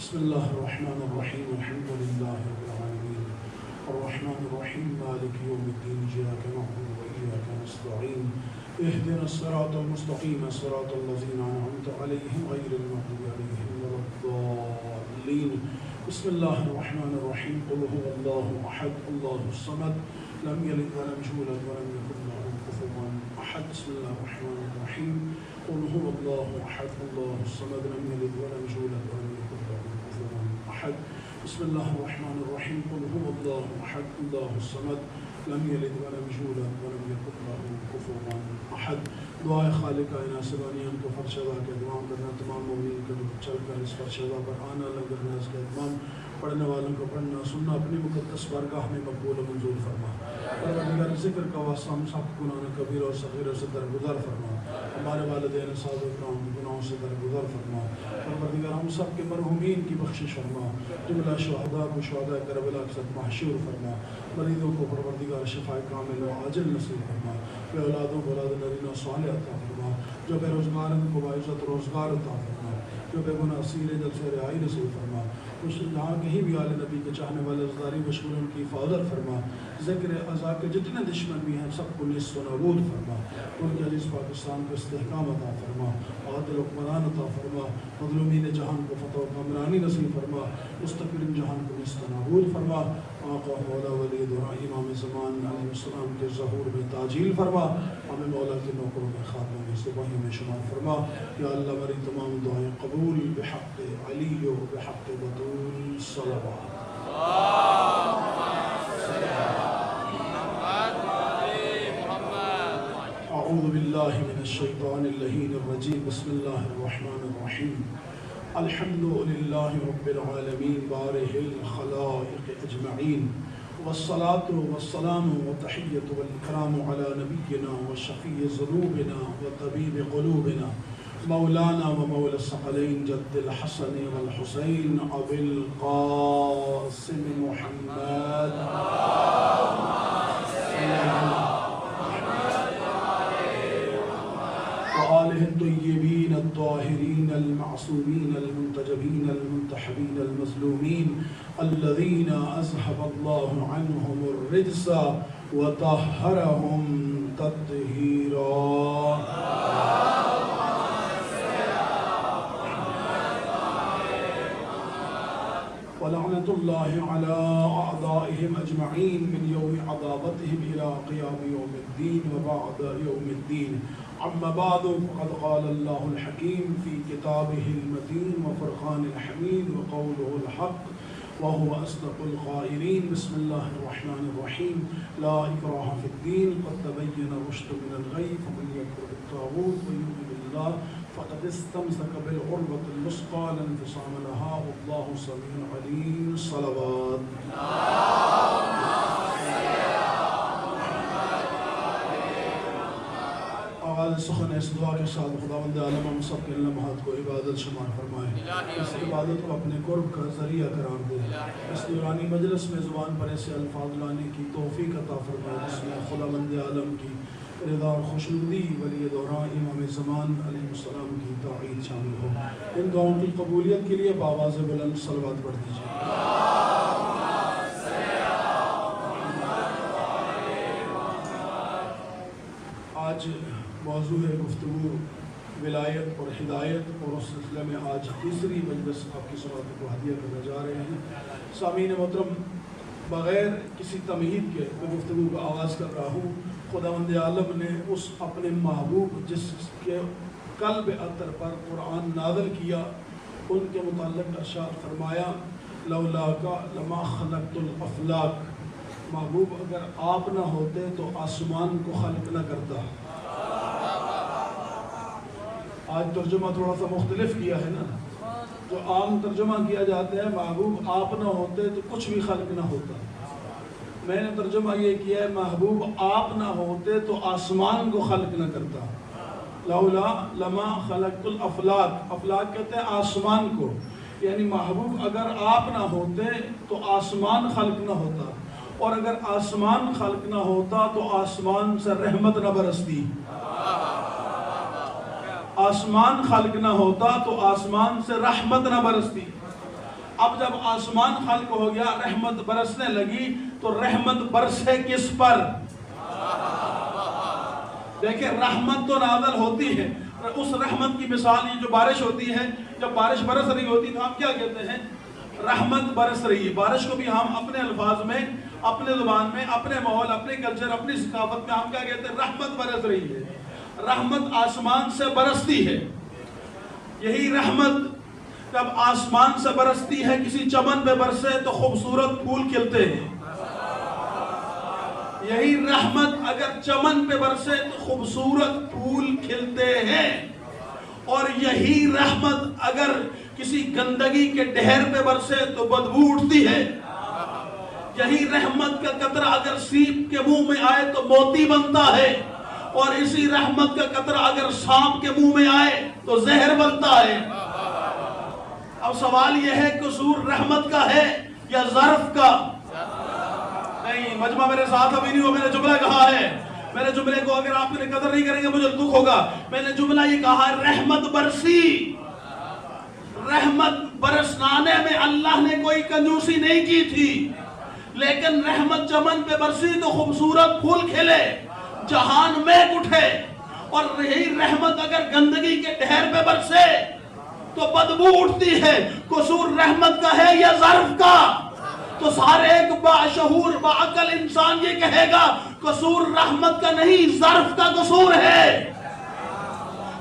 بسم الله الرحمن الرحيم الحمد لله رب العالمين الرحمن الرحيم مالك يوم الدين إياك نعبد وإياك نستعين اهدنا الصراط المستقيم صراط الذين أنعمت عليهم غير المغضوب عليهم ولا الضالين بسم الله الرحمن الرحيم قل هو الله أحد الله الصمد لم يلد ولم يولد ولم يكن له كفوا أحد بسم الله الرحمن الرحيم قل هو الله أحد الله الصمد لم يلد ولم يولد ولم يكن له كفوا أحد بسم الله الرحمن الرحيم قل هو الله أحد الله الصمد لم يلد ولم يولد ولم يكن له كفوا أحد دعائے خالق کائنات سبحانیان کو فرش ادا کا اہتمام کرنا، تمام مومنین کے چل کر اس فرش ادا پر آنا لگنا، اس کا اہتمام پڑھنے والوں کو پڑھنا سننا اپنی مقدس بارگاہ میں مقبول و منظور فرما۔ پروردگار ذکر کا واسطہ ہم سب گناہ کبیر اور صغیر سے درگزر فرما، ہمارے والدین اساتذہ کرام کے گناہوں سے درگزر فرما۔ پروردگار ہم سب کے مرحومین کی بخشش فرما، جملہ شہداء کو شہداء کربلا کے ساتھ محشور فرما، مریضوں کو پروردگار شفاء کامل و عاجل نصیب فرما، بے اولادوں کو اولاد نرینہ صالح عطا فرما، جو بے روزگار ان کو باعزت روزگار عطا فرما، جو بے گناہ اسیر جلد سے رہائی نصیب فرما، اس جہاں کہیں بھی آل نبی کے چاہنے والے رضداری مشغول ان کی حفاظت فرما، ذکر ازا کے جتنے دشمن بھی ہیں سب کو نیست و نابود فرما، ان کے عزیز پاکستان کو استحکام عطا فرما، عادل حکمران عطا فرما، مظلومین جہان کو فتح و کامرانی نصیب فرما، مستقبل جہان کو نیست و نابود فرما، آقا مولا ولید اور امام زمان علیہ السلام کے ظہور میں تاجیل فرما، ہمیں مولا کے نوکروں میں خاتمہ میں سپاہی میں شمار فرما۔ یا اللہ ہماری تمام دعائیں قبول بحق علی و بحق بطول صلوات۔ اعوذ باللہ من الشیطان اللعین الرجیم بسم اللہ الرحمن الرحیم الحمد للہ رب العالمین بارئ الخلائق اجمعین والصلاة والسلام والتحیۃ والاکرام علی نبینا وشفیع ذنوبنا وطبیب قلوبنا مولانا ومولا الثقلین جد الحسن والحسین ابی القاسم محمد وآلہ الطیبین الطاہرین المعصومین المنتجبین المنتحبین المظلومین الذین اذهب اللہ عنہم الرجس وطہرہم تطہیرا۔ ولعنة الله على أعدائهم أجمعين من يوم عذابتهم إلى قيام يوم الدين وبعد يوم الدين أما بعد فقد قال الله الحكيم في كتابه المتين وفرقان الحميد وقوله الحق وهو أصدق القائلين بسم الله الرحمن الرحيم لا إكراه في الدين قد تبين الرشد من الغي فمن يكفر بالطاغوت ويؤمن بالله فقد استمسك بالعروة الوثقى لا انفصام لها والله سميع عليم صلوات۔ آغاز سخن اس دعا کے ساتھ خداوند عالم ہم سب کے لمحات کو عبادت شمار فرمائے، اس عبادت کو اپنے قرب کا ذریعہ قرار دے، اس نورانی مجلس میں زبان پر ایسے الفاظ لانے کی توفیق عطا فرمائے جس میں خداوند عالم کی رضا اور خوشنودی ولی دوران امام زمان علیہ السلام کی تعید شامل ہو۔ ان دعاؤں کی قبولیت کے لیے بآواز بلند صلوات پڑھ دیجیے۔ آج موضوع گفتگو ولایت اور ہدایت، اور اس سلسلے میں آج تیسری مجلس آپ کی سماعت کو ہدیہ کرنے جا رہے ہیں۔ سامعین محترم، بغیر کسی تمہید کے میں گفتگو کا آغاز کر رہا ہوں۔ خداوند عالم نے اس اپنے محبوب جس کے قلب اطہر پر قرآن نازل کیا ان کے متعلق ارشاد فرمایا لولاک لما خلقت الافلاک، محبوب اگر آپ نہ ہوتے تو آسمان کو خلق نہ کرتا۔ آج ترجمہ تھوڑا سا مختلف کیا ہے نا، جو عام ترجمہ کیا جاتا ہے محبوب آپ نہ ہوتے تو کچھ بھی خلق نہ ہوتا، میں نے ترجمہ یہ کیا ہے محبوب آپ نہ ہوتے تو آسمان کو خلق نہ کرتا۔ لولا لما خلقت الافلاک، افلاک کہتے ہیں آسمان کو، یعنی محبوب اگر آپ نہ ہوتے تو آسمان خلق نہ ہوتا، اور اگر آسمان خلق نہ ہوتا تو آسمان سے رحمت نہ برستی، آسمان خلق نہ ہوتا تو آسمان سے رحمت نہ برستی۔ اب جب آسمان خلق ہو گیا، رحمت برسنے لگی، تو رحمت برسے کس پر؟ دیکھیں رحمت تو نازل ہوتی ہے، اس رحمت کی مثال یہ جو بارش ہوتی ہے، جب بارش برس رہی ہوتی تو ہم کیا کہتے ہیں؟ رحمت برس رہی ہے۔ بارش کو بھی ہم اپنے الفاظ میں، اپنے زبان میں، اپنے ماحول، اپنے کلچر، اپنی ثقافت میں ہم کیا کہتے ہیں؟ رحمت برس رہی ہے۔ رحمت آسمان سے برستی ہے۔ یہی رحمت جب آسمان سے برستی ہے، کسی چمن پہ برسے تو خوبصورت پھول کھلتے ہیں۔ یہی رحمت اگر چمن پہ برسے تو خوبصورت پھول کھلتے ہیں، اور یہی رحمت اگر کسی گندگی کے ڈھیر پہ برسے تو بدبو اٹھتی ہے۔ یہی رحمت کا قطرہ اگر سیپ کے منہ میں آئے تو موتی بنتا ہے، اور اسی رحمت کا قطرہ اگر سانپ کے منہ میں آئے تو زہر بنتا ہے۔ اب سوال یہ ہے قصور رحمت کا ہے یا ظرف کا؟ نہیں، مجمع میرے ساتھ ابھی نہیں ہو، میں نے جملہ کہا ہے۔ میرے جملے کو اگر آپ نے قدر نہیں کریں گے مجھے دکھ ہوگا۔ میں نے جملہ یہ کہا ہے رحمت برسی۔ رحمت برسانے میں اللہ نے کوئی کنجوسی نہیں کی تھی، لیکن رحمت چمن پہ برسی تو خوبصورت پھول کھلے، جہان میں اٹھے۔ اور یہی رحمت اگر گندگی کے ڈھیر پہ برسے تو بدبو اٹھتی ہے۔ قصور رحمت کا ہے یا ظرف کا؟ تو سارے ایک باشعور باعقل انسان یہ کہے گا قصور رحمت کا نہیں، ظرف کا قصور ہے۔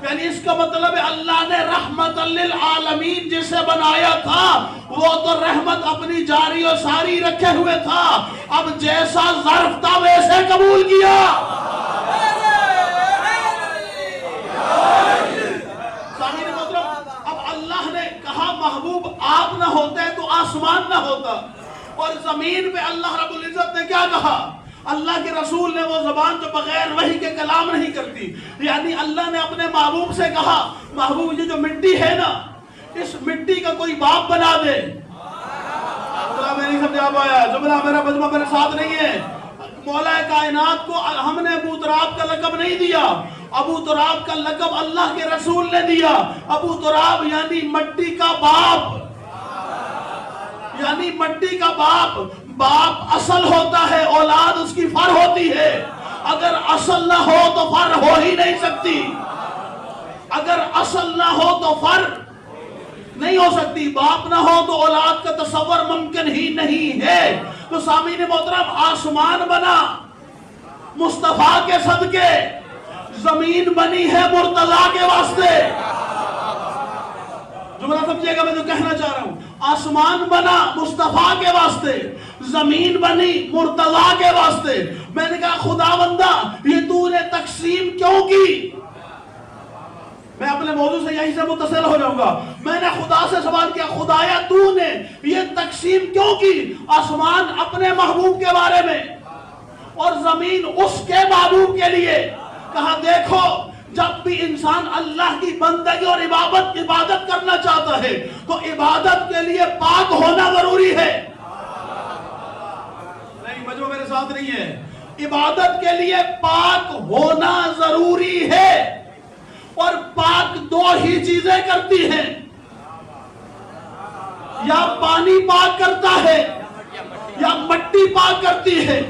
یعنی اس کا مطلب ہے اللہ نے رحمت للعالمین جسے بنایا تھا وہ تو رحمت اپنی جاری و ساری رکھے ہوئے تھا، اب جیسا ظرف تھا ویسے قبول کیا۔ اب اللہ نے کہا محبوب آپ نہ ہوتے تو آسمان نہ ہوتا، اور زمین پہ اللہ رب العزت نے کیا کہا؟ اللہ کے رسول نے وہ زبان جو بغیر وحی کے کلام نہیں کرتی، یعنی اللہ نے اپنے محبوب سے کہا محبوب یہ جو مٹی ہے نا، اس مٹی کا کوئی باپ بنا دے۔ جملہ میں نہیں سمجھا پایا، جملہ میرا مجمع میرے ساتھ نہیں ہے۔ مولا کائنات کو ہم نے ابو تراب کا لقب نہیں دیا، ابو تراب کا لقب اللہ کے رسول نے دیا۔ ابو تراب یعنی مٹی کا باپ، یعنی مٹی کا باپ۔ باپ اصل ہوتا ہے، اولاد اس کی فر ہوتی ہے۔ اگر اصل نہ ہو تو فر ہو ہی نہیں سکتی، اگر اصل نہ ہو تو فر نہیں ہو سکتی، باپ نہ ہو تو اولاد کا تصور ممکن ہی نہیں ہے۔ تو سامعین محترم آسمان بنا مصطفیٰ کے صدقے، زمین بنی ہے مرتضیٰ کے واسطے۔ جملہ سمجھے گا میں جو کہنا چاہ رہا ہوں، آسمان بنا مصطفیٰ کے واسطے، زمین بنی مرتضیٰ کے واسطے۔ میں نے کہا خدا بندہ یہ تو نے تقسیم کیوں کی؟ میں اپنے موضوع سے یہیں سے متصل ہو جاؤں گا۔ میں نے خدا سے سوال کیا خدایا تو نے یہ تقسیم کیوں کی؟ آسمان اپنے محبوب کے بارے میں اور زمین اس کے محبوب کے لیے۔ کہا دیکھو جب بھی انسان اللہ کی بندگی اور عبادت کرنا چاہتا ہے تو عبادت کے لیے پاک ہونا ضروری ہے۔ نہیں مجمع میرے ساتھ نہیں ہے، عبادت کے لیے پاک ہونا ضروری ہے، اور پاک دو ہی چیزیں کرتی ہیں، یا پانی پاک کرتا ہے یا مٹی پاک کرتی ہے۔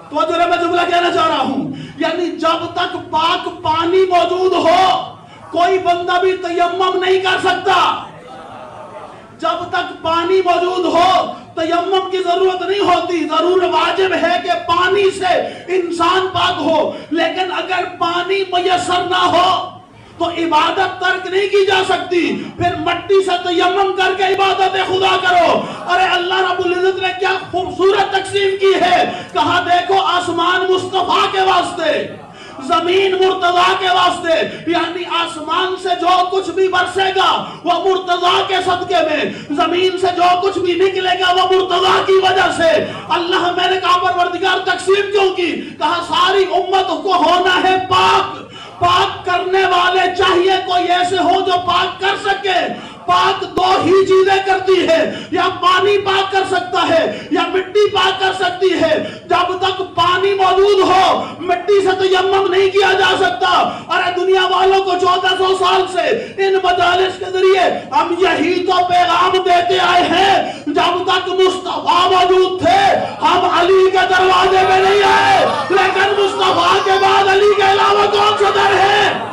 تو جو میں جملہ کہنا چاہ رہا ہوں، یعنی جب تک پاک پانی موجود ہو کوئی بندہ بھی تیمم نہیں کر سکتا۔ جب تک پانی موجود ہو تیمم کی ضرورت نہیں ہوتی، ضرور واجب ہے کہ پانی سے انسان پاک ہو، لیکن اگر پانی میسر نہ ہو تو عبادت ترک نہیں کی جا سکتی۔ پھر مٹی سے تیمم کر کے عبادت خدا کرو۔ ارے اللہ رب العزت نے کیا خوبصورت تقسیم کی ہے، کہا دیکھو آسمان مصطفیٰ کے واسطے، زمین مرتضیٰ کے واسطے، یعنی آسمان سے جو کچھ بھی برسے گا وہ مرتضیٰ کے صدقے میں، زمین سے جو کچھ بھی نکلے گا وہ مرتضیٰ کی وجہ سے۔ اللہ میں نے کہا پروردگار تقسیم کیوں کی؟ کہا ساری امت کو ہونا ہے پاک، پاک کرنے والے چاہیے کوئی ایسے ہو جو پاک کر سکے۔ پاک دو ہی چیزیں کرتی ہے، یا پانی پاک کر سکتا ہے یا مٹی پاک کر سکتی ہے۔ جب تک پانی موجود ہو مٹی سے تیمم نہیں کیا جا سکتا۔ ارے دنیا والوں کو 1400 سال سے ان مجالس کے ذریعے ہم یہی تو پیغام دیتے آئے ہیں، تک مصطفیٰ موجود تھے، ہم علی کے دروازے میں نہیں آئے، لیکن مصطفیٰ کے بعد علی کے علاوہ کون سا در ہے؟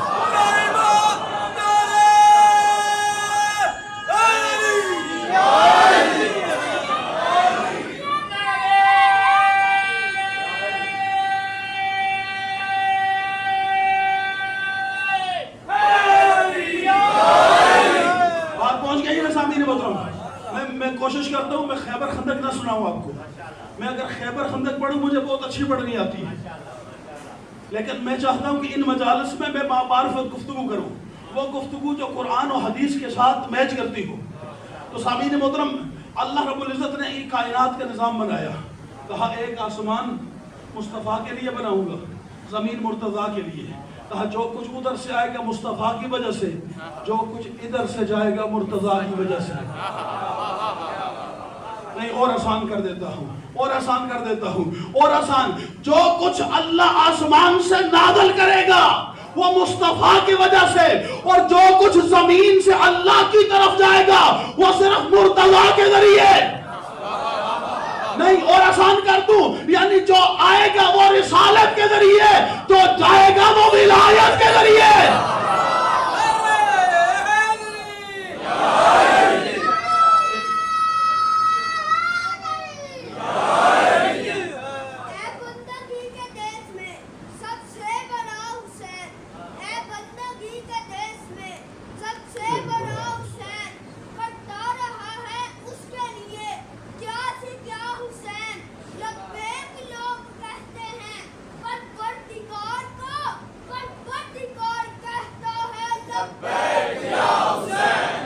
میں کوشش کرتا ہوں میں خیبر خندق نہ سناؤں آپ کو. میں اگر خیبر خندق پڑھوں مجھے بہت اچھی پڑھنی آتی ہے، لیکن میں چاہتا ہوں کہ ان مجالس میں معرفت گفتگو کروں، وہ گفتگو جو قرآن و حدیث کے ساتھ میچ کرتی ہو. تو سامعین محترم، اللہ رب العزت نے ایک کائنات کا نظام بنایا. کہا ایک آسمان مصطفیٰ کے لیے بناؤں گا، زمین مرتضیٰ کے لیے. کہا جو کچھ ادھر سے آئے گا مصطفیٰ کی وجہ سے، جو کچھ ادھر سے جائے گا مرتضیٰ کی وجہ سے. نہیں، اور آسان کر دیتا ہوں، اور آسان کر دیتا ہوں، اور آسان. جو کچھ اللہ آسمان سے نازل کرے گا وہ مصطفیٰ کی وجہ سے، اور جو کچھ زمین سے اللہ کی طرف جائے گا وہ صرف مرتضیٰ کے ذریعے. نہیں، اور آسان کر دوں، یعنی جو آئے گا وہ رسالت کے ذریعے، جو جائے گا وہ ولایت کے ذریعے.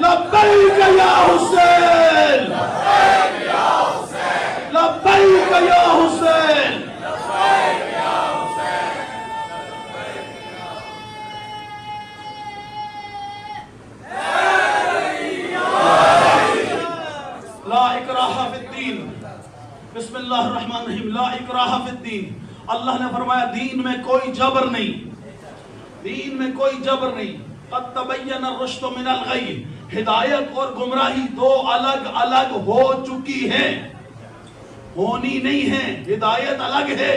لبیک یا حسین، لبیک یا حسین. لا اکراہ فی الدین. بسم اللہ الرحمن الرحیم. لا اکراہ فی الدین. اللہ نے فرمایا دین میں کوئی جبر نہیں، دین میں کوئی جبر نہیں. قد تبین الرشد من الغی. ہدایت اور گمراہی دو الگ الگ ہو چکی ہیں، ہونی نہیں ہے. ہدایت الگ ہے،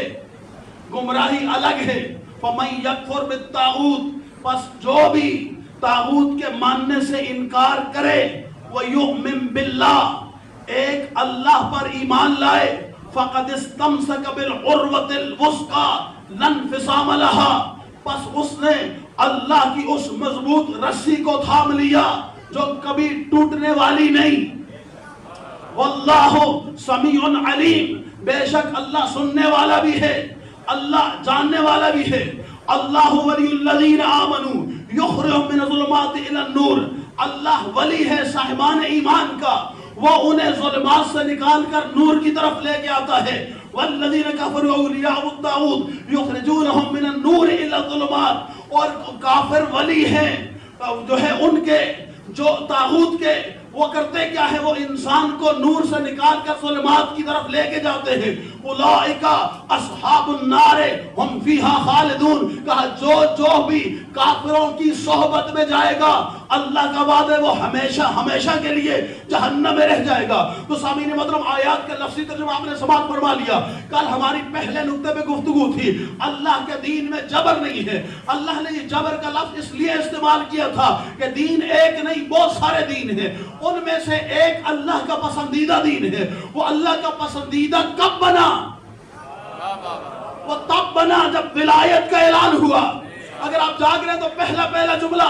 گمراہی الگ ہے. فمن یکفر بالطاغوت، پس جو بھی طاغوت کے ماننے سے انکار کرے، ویؤمن باللہ، ایک اللہ پر ایمان لائے، فقد استمسک بالعروۃ الوثقی لا انفصام لها، پس اس نے اللہ کی اس مضبوط رسی کو تھام لیا جو کبھی ٹوٹنے والی نہیں. واللہ سمیع علیم، بے شک اللہ سننے والا بھی ہے، اللہ جاننے والا بھی ہے. اللہ ولی الذین آمنوا یخرجهم من الظلمات الی النور. اللہ ولی ہے صاحبان ایمان کا، وہ انہیں ظلمات سے نکال کر نور کی طرف لے کے آتا ہے. والذین کفروا اولیاء الطاغوت یخرجونهم من النور الی الظلمات. اور کافر ولی ہیں جو ہے ان کے، جو طاغوت کے، وہ کرتے کیا ہے؟ وہ انسان کو نور سے نکال کر ظلمات کی طرف لے کے جاتے ہیں. اولئک اصحاب النار ہم فیہا خالدون. کہا جو بھی کافروں کی صحبت میں جائے گا اللہ کا وعدہ ہے وہ ہمیشہ ہمیشہ کے لیے جہنم میں رہ جائے گا. تو سامعین محترم، آیات کا لفظی ترجمہ آپ نے سماعت فرما لیا. کل ہماری پہلے نقطے پہ گفتگو تھی، اللہ کے دین میں جبر نہیں ہے. اللہ نے یہ جبر کا لفظ اس لیے استعمال کیا تھا کہ دین ایک نہیں، بہت سارے دین ہیں. ان میں سے ایک اللہ کا پسندیدہ دین ہے. وہ اللہ کا پسندیدہ کب بنا؟ وہ تب بنا جب ولایت کا اعلان ہوا. اگر آپ جاگ رہے ہیں تو پہلا جملہ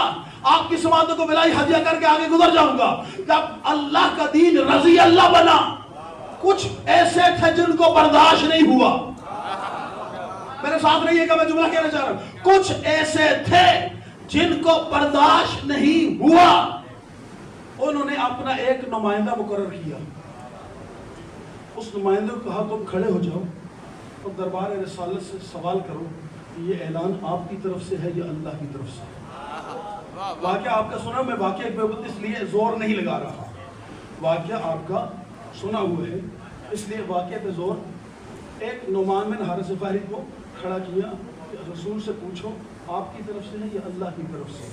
آپ کی سماعتوں کو ولایت ہدیہ کر کے آگے گزر جاؤں گا. جب اللہ کا دین رضی اللہ بنا، کچھ ایسے تھے جن کو برداشت نہیں ہوا. میرے ساتھ رہیے گا، میں جملہ کہنا چاہ رہا ہوں. کچھ ایسے تھے جن کو برداشت نہیں ہوا، انہوں نے اپنا ایک نمائندہ مقرر کیا. اس نمائندے کو کہا تم کھڑے ہو جاؤ اور دربار رسالت سے سوال کرو کہ یہ اعلان آپ کی طرف سے ہے یا اللہ کی طرف سے. واقعہ آپ کا سنا، میں واقعہ پہ اس لیے زور نہیں لگا رہا. واقعہ آپ کا سنا ہوا ہے اس لیے واقعہ پہ زور. ایک نعمان بن حارث غفاری کو کھڑا کیا کہ رسول سے پوچھو آپ کی طرف سے ہے یا اللہ کی طرف سے.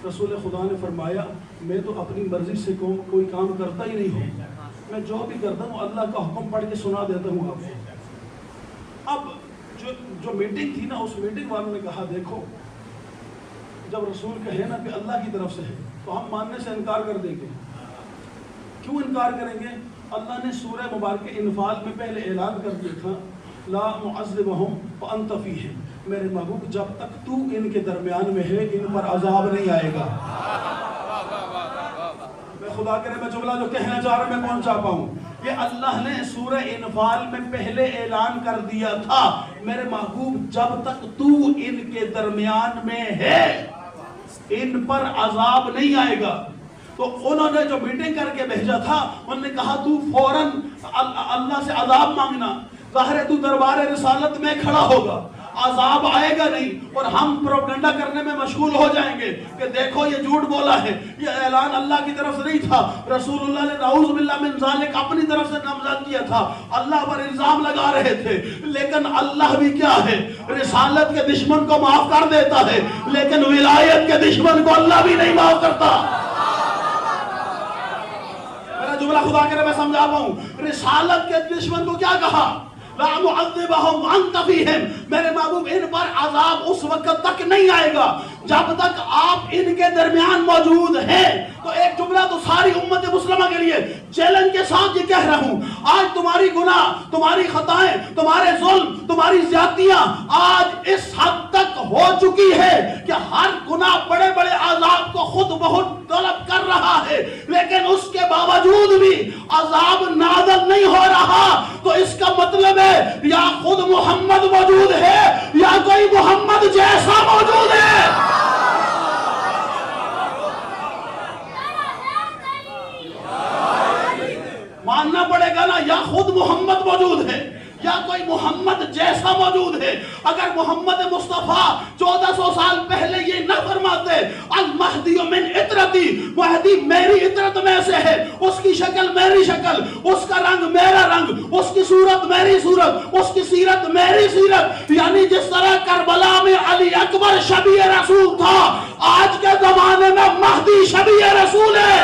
رسول خدا نے فرمایا میں تو اپنی مرضی سے کوئی کام کرتا ہی نہیں ہوں. میں جو بھی کرتا ہوں اللہ کا حکم پڑھ کے سنا دیتا ہوں آپ کو. اب جو میٹنگ تھی نا، اس میٹنگ والوں نے کہا دیکھو جب رسول کہے نا کہ اللہ کی طرف سے ہے تو ہم ماننے سے انکار کر دیں گے. کیوں انکار کریں گے؟ اللہ نے سورہ مبارکہ انفال میں پہلے اعلان کر دیا تھا لا معذبہم وانت فیہم، میرے محبوب جب تک تو ان کے درمیان میں ہے ان پر عذاب نہیں آئے گا. میں خدا کرے میں جملہ جو کہنا چاہ رہا میں پہنچا پاؤں. یہ اللہ نے سورہ انفال میں پہلے اعلان کر دیا تھا میرے محبوب جب تک تو ان کے درمیان میں ہے ان پر عذاب نہیں آئے گا. تو انہوں نے جو میٹنگ کر کے بھیجا تھا انہوں نے کہا تو فوراً اللہ سے عذاب مانگنا، ظاہر ہے تو دربار رسالت میں کھڑا ہوگا، عذاب آئے گا نہیں اور ہم پروپیگنڈا کرنے میں مشغول ہو جائیں گے کہ دیکھو یہ جھوٹ بولا ہے، یہ اعلان اللہ کی طرف سے نہیں تھا، رسول اللہ نے نعوذ باللہ من ذالک اپنی طرف سے نامزد کیا تھا، اللہ پر الزام لگا رہے تھے. لیکن اللہ بھی کیا ہے، رسالت کے دشمن کو معاف کر دیتا ہے لیکن ولایت کے دشمن کو اللہ بھی نہیں معاف کرتا. میرا جملہ خدا کرے میں سمجھا پاؤں. رسالت کے دشمن کو کیا کہا؟ لا معذبہم وانت فیہم، میرے محبوب ان پر عذاب اس وقت تک نہیں آئے گا جب تک آپ ان کے درمیان موجود ہیں. تو ایک جملہ تو ساری امت مسلمہ کے لیے چیلنج کے ساتھ یہ کہہ رہا ہوں، آج تمہاری گناہ، تمہاری خطائیں، تمہارے ظلم، تمہاری زیادتیاں آج اس حد تک ہو چکی ہے کہ ہر گناہ بڑے بڑے عذاب کو خود بخود طلب کر رہا ہے، لیکن اس کے باوجود بھی عذاب نازل نہیں ہو رہا. تو اس کا مطلب ہے یا خود محمد موجود ہے یا کوئی محمد جیسا موجود ہے. ماننا پڑے گا نا، یا خود محمد موجود ہے یا کوئی محمد جیسا موجود ہے. اگر محمد مصطفیٰ 1400 سال پہلے یہ نہ فرماتے المہدی من اطرتی، مہدی میری اطرت میں سے ہے، اس کی شکل میری شکل، اس کا رنگ میرا رنگ، اس کی صورت میری صورت، اس کی سیرت میری سیرت، یعنی جس طرح کربلا میں علی اکبر شبیہ رسول تھا آج کے زمانے میں مہدی شبیہ رسول ہے.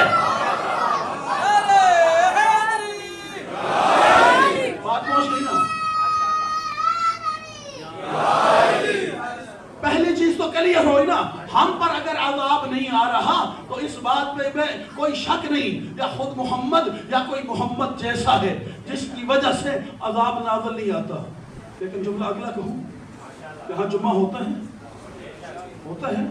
پہلی چیز تو کلیئر ہوئی نا، ہم پر اگر عذاب نہیں آ رہا تو اس بات میں کوئی شک نہیں، یا خود محمد یا کوئی محمد جیسا ہے جس کی وجہ سے عذاب نازل نہیں آتا. لیکن جملہ اگلا کہوں، یہاں جمعہ ہوتا ہے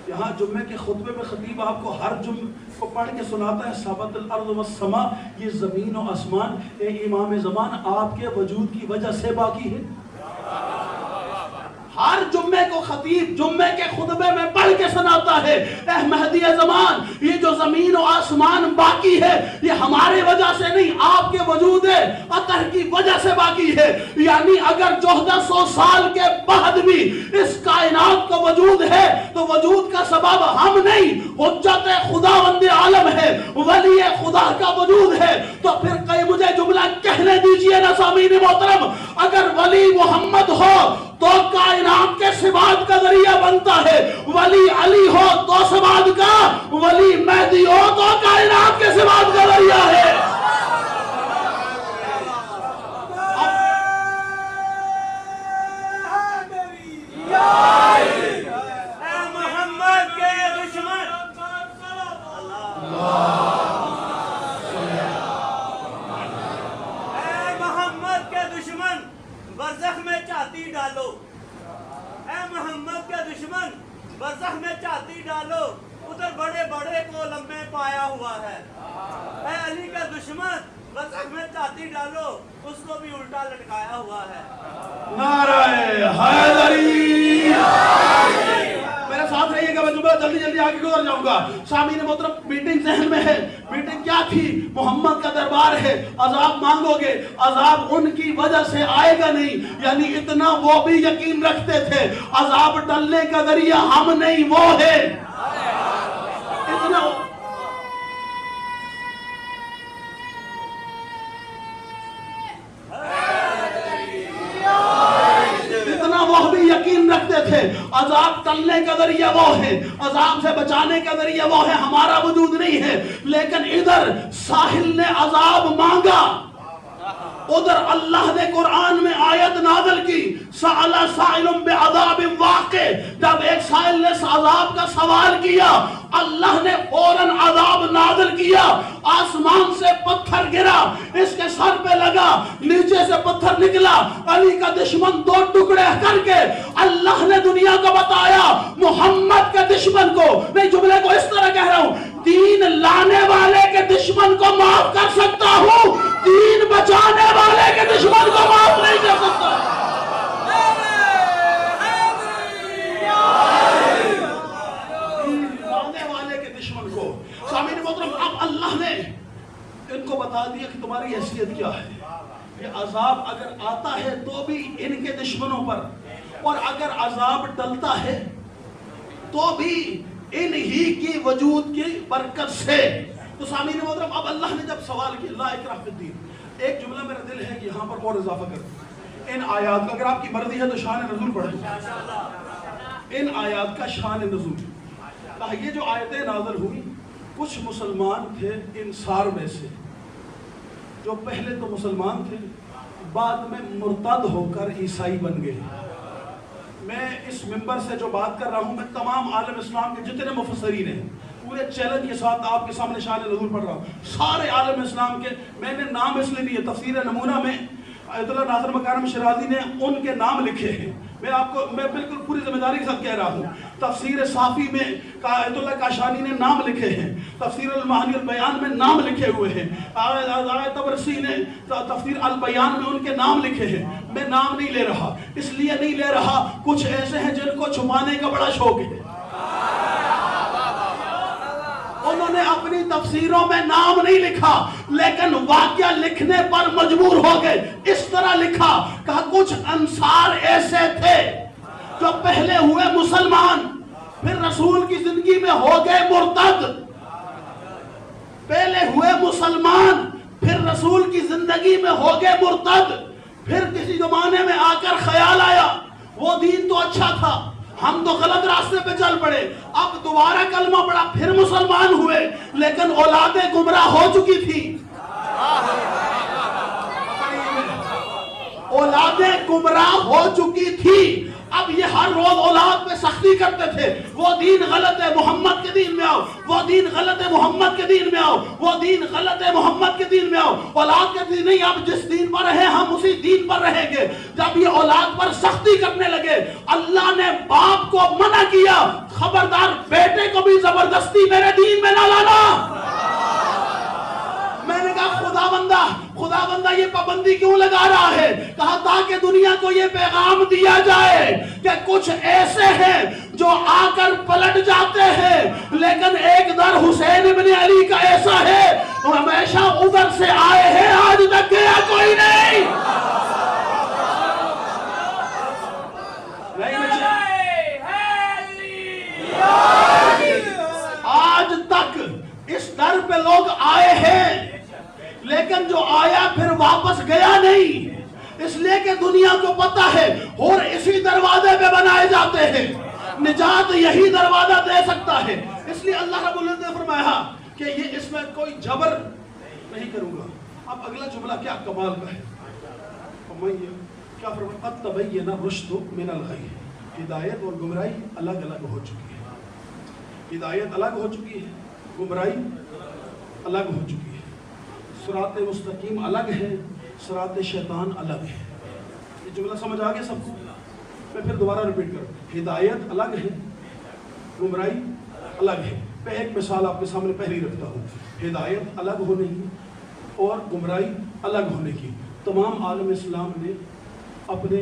یہاں جمعے کے خطبے میں خطیب آپ کو ہر جمعے کو پڑھ کے سناتا ہے ثابت الارض والسماء، یہ زمین و آسمان اے امام زمان آپ کے وجود کی وجہ سے باقی ہے. ہر جمعے کو خطیب جمعے کے خطبے میں پڑھ کے سناتا ہے اے مہدی زمان یہ جو زمین و آسمان باقی ہے یہ ہمارے وجہ سے نہیں، آپ کے وجود اطہر کی وجہ سے باقی ہے. یعنی اگر 1400 سال کے بعد بھی اس کائنات کا وجود ہے تو وجود کا سبب ہم نہیں، حجت خداوند عالم ہے، ولی خدا کا وجود ہے. تو پھر کئی مجھے جملہ کہنے دیجئے نا سامعین محترم، اگر ولی محمد ہو تو کائنات کے صفات کا ذریعہ بنتا ہے، ولی علی ہو تو صفات کا، ولی مہدی ہو تو کائنات کے صفات کا ذریعہ ہے. برزخ میں چاہتی ڈالو، اے محمد کے دشمن برزخ میں چاہتی ڈالو، ادھر بڑے بڑے کو لمبے پایا ہوا ہے. اے علی کا دشمن برزخ میں چاہتی ڈالو، اس کو بھی الٹا لٹکایا ہوا ہے. نعرہ حیدری. میرے ساتھ رہیے گا، میں جملہ جلدی آگے گزر جاؤں گا. سامعین محترم میٹنگ ذہن میں ہے، میٹنگ کیا تھی؟ محمد کا دربار ہے، عذاب مانگو گے، عذاب ان کی وجہ سے آئے گا نہیں. یعنی اتنا وہ بھی یقین رکھتے تھے عذاب ٹلنے کا ذریعہ ہم نہیں وہ ہے. اتنا وہ بھی یقین رکھتے تھے عذاب ٹلنے کا ذریعہ وہ ہے، عذاب سے بچانے کا ذریعہ وہ ہے، ہمارا وجود نہیں ہے. لیکن ادھر ساحل نے عذاب مانگا، ادھر اللہ نے قرآن میں آیت نازل کی سأل سائل بعذاب واقع، جب ایک سائل نے عذاب کا سوال کیا اللہ نے فوراً عذاب نازل کیا، آسمان سے پتھر گرا، اس کے سر پہ لگا، نیچے سے پتھر نکلا، علی کا دشمن دو ٹکڑے کر کے اللہ نے دنیا کو بتایا محمد کے دشمن کو، میں جملے کو اس طرح کہہ رہا ہوں، دین لانے والے کے دشمن کو معاف کر سکتا ہوں، دین بچانے والے کے دشمن کو معاف نہیں کر سکتا۔ سامعین محترم، اب اللہ نے ان کو بتا دیا کہ تمہاری حیثیت کیا ہے، یہ عذاب اگر آتا ہے تو بھی ان کے دشمنوں پر، اور اگر عذاب ٹلتا ہے تو بھی ان ہی کی وجود کی برکت سے۔ تو سامعین محترم، اب اللہ نے جب سوال کیا لا اکراہ فی الدین، ایک جملہ میرا دل ہے کہ یہاں پر اور اضافہ کر ان آیات کا، اگر آپ کی مرضی ہے تو شان نزول پڑھیں، ان آیات کا شان نزول کہا، یہ جو آیتیں نازل ہوئی کچھ مسلمان تھے انصار میں سے جو پہلے تو مسلمان تھے بعد میں مرتد ہو کر عیسائی بن گئے۔ میں اس منبر سے جو بات کر رہا ہوں میں تمام عالم اسلام کے جتنے مفسرین ہیں پورے چیلنج کے ساتھ آپ کے سامنے شان نزول پڑھ رہا ہوں، سارے عالم اسلام کے، میں نے نام اس لیے دیے، تفسیر نمونہ میں آیت اللہ ناصر مکارم شیرازی نے ان کے نام لکھے ہیں، میں بالکل پوری ذمہ داری کے ساتھ کہہ رہا ہوں، تفسیر صافی میں آیت اللہ کاشانی نے نام لکھے ہیں، تفسیر المعانی البیان میں نام لکھے ہوئے ہیں، طبرسی نے تفسیر البیان میں ان کے نام لکھے ہیں، میں نام نہیں لے رہا، اس لیے نہیں لے رہا کچھ ایسے ہیں جن کو چھپانے کا بڑا شوق ہے، انہوں نے اپنی تفسیروں میں نام نہیں لکھا لیکن واقعہ لکھنے پر مجبور ہو گئے، اس طرح لکھا، کہا کچھ انصار ایسے تھے جو پہلے ہوئے مسلمان پھر رسول کی زندگی میں ہو گئے مرتد، پہلے ہوئے مسلمان پھر رسول کی زندگی میں ہو گئے مرتد، پھر کسی زمانے میں آ کر خیال آیا وہ دین تو اچھا تھا، ہم تو غلط راستے پہ چل پڑے، اب دوبارہ کلمہ پڑھا پھر مسلمان ہوئے لیکن اولادیں گمراہ ہو چکی تھی، اولادیں گمراہ ہو چکی تھی، اب یہ ہر روز اولاد پہ سختی کرتے تھے، وہ دین غلط ہے محمد کے دین میں آؤ، وہ دین غلط ہے محمد کے دین میں آؤ، وہ دین غلط ہے محمد کے دین میں آؤ، اولاد کے دین نہیں، اب جس دین پر رہے ہم اسی دین پر رہیں گے۔ جب یہ اولاد پر سختی کرنے لگے اللہ نے باپ کو منع کیا، خبردار بیٹے کو بھی زبردستی میرے دین میں نہ لانا۔ میں نے کہا خدا بندہ یہ پابندی کیوں لگا رہا ہے؟ کہا تاکہ دنیا کو یہ پیغام دیا جائے کہ کچھ ایسے ہیں جو آ کر پلٹ جاتے ہیں لیکن ایک در حسین ابن علی کا ایسا ہے ہمیشہ ادھر سے آئے ہیں آج تک گیا کوئی نہیں۔ آج تک اس در پہ لوگ آئے ہیں لیکن جو آیا پھر واپس گیا نہیں، اس لیے کہ دنیا کو پتا ہے اور اسی دروازے پہ بنائے جاتے ہیں، نجات یہی دروازہ دے سکتا ہے، اس لیے اللہ رب العزت نے فرمایا کہ یہ اس میں کوئی جبر نہیں کروں گا۔ اب اگلا جملہ کیا کمال کا ہے، کیا فرمایا قد تبین الرشد من الغی، ہدایت اور گمراہی الگ الگ ہو چکی ہے، ہدایت الگ ہو چکی ہے، گمراہی الگ ہو چکی ہے، صراط مستقیم الگ ہے، صراط شیطان الگ ہے۔ یہ جملہ سمجھ آگے سب کو؟ میں پھر دوبارہ ریپیٹ کروں، ہدایت الگ ہے، گمراہی الگ ہے۔ میں ایک مثال آپ کے سامنے پہلی رکھتا ہوں، ہدایت الگ ہونے کی اور گمراہی الگ ہونے کی۔ تمام عالم اسلام نے اپنے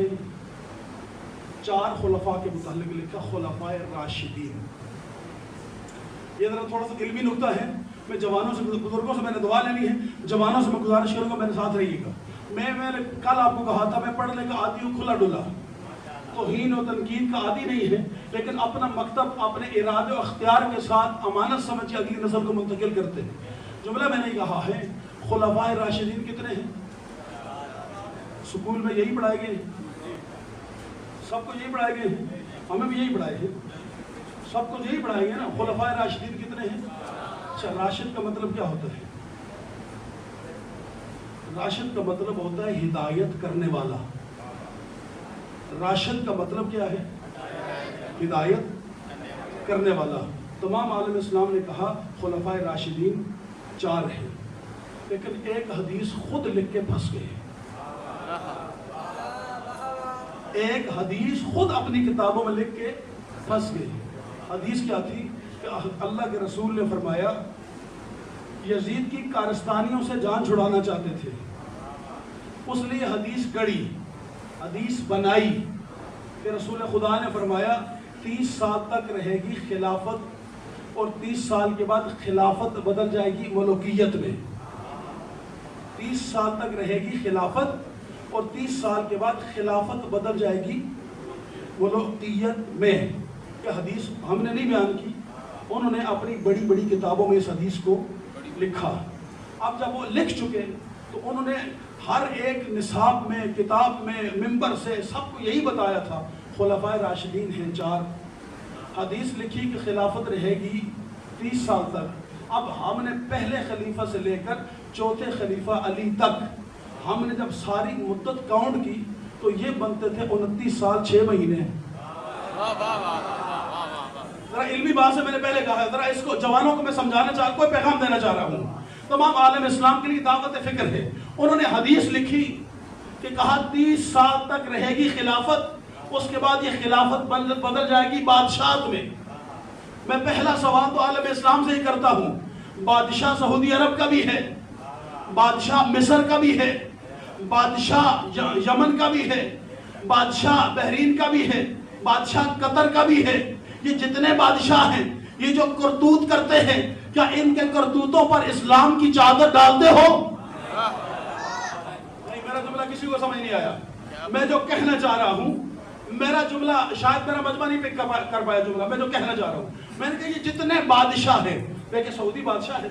4 خلفاء کے متعلق لکھا، خلفائے راشدین۔ یہ ذرا تھوڑا سا علمی نکتہ ہے، میں جوانوں سے بزرگوں سے میں نے دعا لینی ہے، جوانوں سے میں گزارش کروں گا میرے ساتھ رہیے گا۔ میں نے کل آپ کو کہا تھا میں پڑھنے کا عادی ہوں کھلا ڈلا، توہین و تنقید کا عادی نہیں ہے، لیکن اپنا مکتب اپنے ارادے و اختیار کے ساتھ امانت سمجھ کے اگلی نسل کو منتقل کرتے ہیں۔ جملہ میں نے کہا ہے خلفائے راشدین کتنے ہیں؟ سکول میں یہی پڑھائے گئے، سب کو یہی پڑھائے گئے ہیں، ہمیں بھی یہی پڑھائے گئے، سب کو یہی پڑھائے گئے نا۔ خلفائے راشدین کتنے ہیں؟ اچھا، راشد کا مطلب کیا ہوتا ہے؟ راشد کا مطلب ہوتا ہے ہدایت کرنے والا. راشد کا مطلب کیا ہے؟ ہدایت کرنے والا. تمام عالم اسلام نے کہا خلفائے راشدین 4 ہیں، لیکن ایک حدیث خود لکھ کے پھنس گئے. ایک حدیث خود اپنی کتابوں میں لکھ کے پھنس گئے. حدیث کیا تھی کہ اللہ کے رسول نے فرمایا یزید کی کارستانیوں سے جان چھڑانا چاہتے تھے، اس لیے حدیث گڑی، حدیث بنائی کہ رسول خدا نے فرمایا 30 سال تک رہے گی خلافت اور 30 سال کے بعد خلافت بدل جائے گی ملوکیت میں. 30 سال تک رہے گی خلافت اور 30 سال کے بعد خلافت بدل جائے گی ملوکیت میں. کہ حدیث ہم نے نہیں بیان کی، انہوں نے اپنی بڑی بڑی کتابوں میں اس حدیث کو لکھا. اب جب وہ لکھ چکے تو انہوں نے ہر ایک نصاب میں، کتاب میں، منبر سے سب کو یہی بتایا تھا خلفائے راشدین ہیں 4. حدیث لکھی کہ خلافت رہے گی 30 سال تک. اب ہم نے پہلے خلیفہ سے لے کر چوتھے خلیفہ علی تک ہم نے جب ساری مدت کاؤنٹ کی تو یہ بنتے تھے 29 سال 6 مہینے. ذرا علمی بات سے میں نے پہلے کہا ہے، ذرا اس کو جوانوں کو میں سمجھانا چاہتا، کوئی پیغام دینا چاہ رہا ہوں. تمام عالم اسلام کے لیے دعوت فکر ہے. انہوں نے حدیث لکھی کہ کہا 30 سال تک رہے گی خلافت، اس کے بعد یہ خلافت بدل جائے گی بادشاہت میں. میں پہلا سوال تو عالم اسلام سے ہی کرتا ہوں. بادشاہ سعودی عرب کا بھی ہے، بادشاہ مصر کا بھی ہے، بادشاہ یمن کا بھی ہے، بادشاہ بحرین کا بھی ہے، بادشاہ قطر کا بھی ہے. یہ جتنے بادشاہ ہیں یہ جو کرتوت کرتے ہیں، کیا ان کے کرتوتوں پر اسلام کی چادر ڈالتے ہو؟ نہیں، میرا جملہ کسی کو سمجھ نہیں آیا. میں جو کہنا چاہ رہا ہوں، میرا جملہ شاید میرا مجمع نہیں پک کر پایا جملہ. میں جو کہنا چاہ رہا ہوں، میں نے کہا یہ جتنے بادشاہ ہیں، دیکھیں سعودی بادشاہ ہے،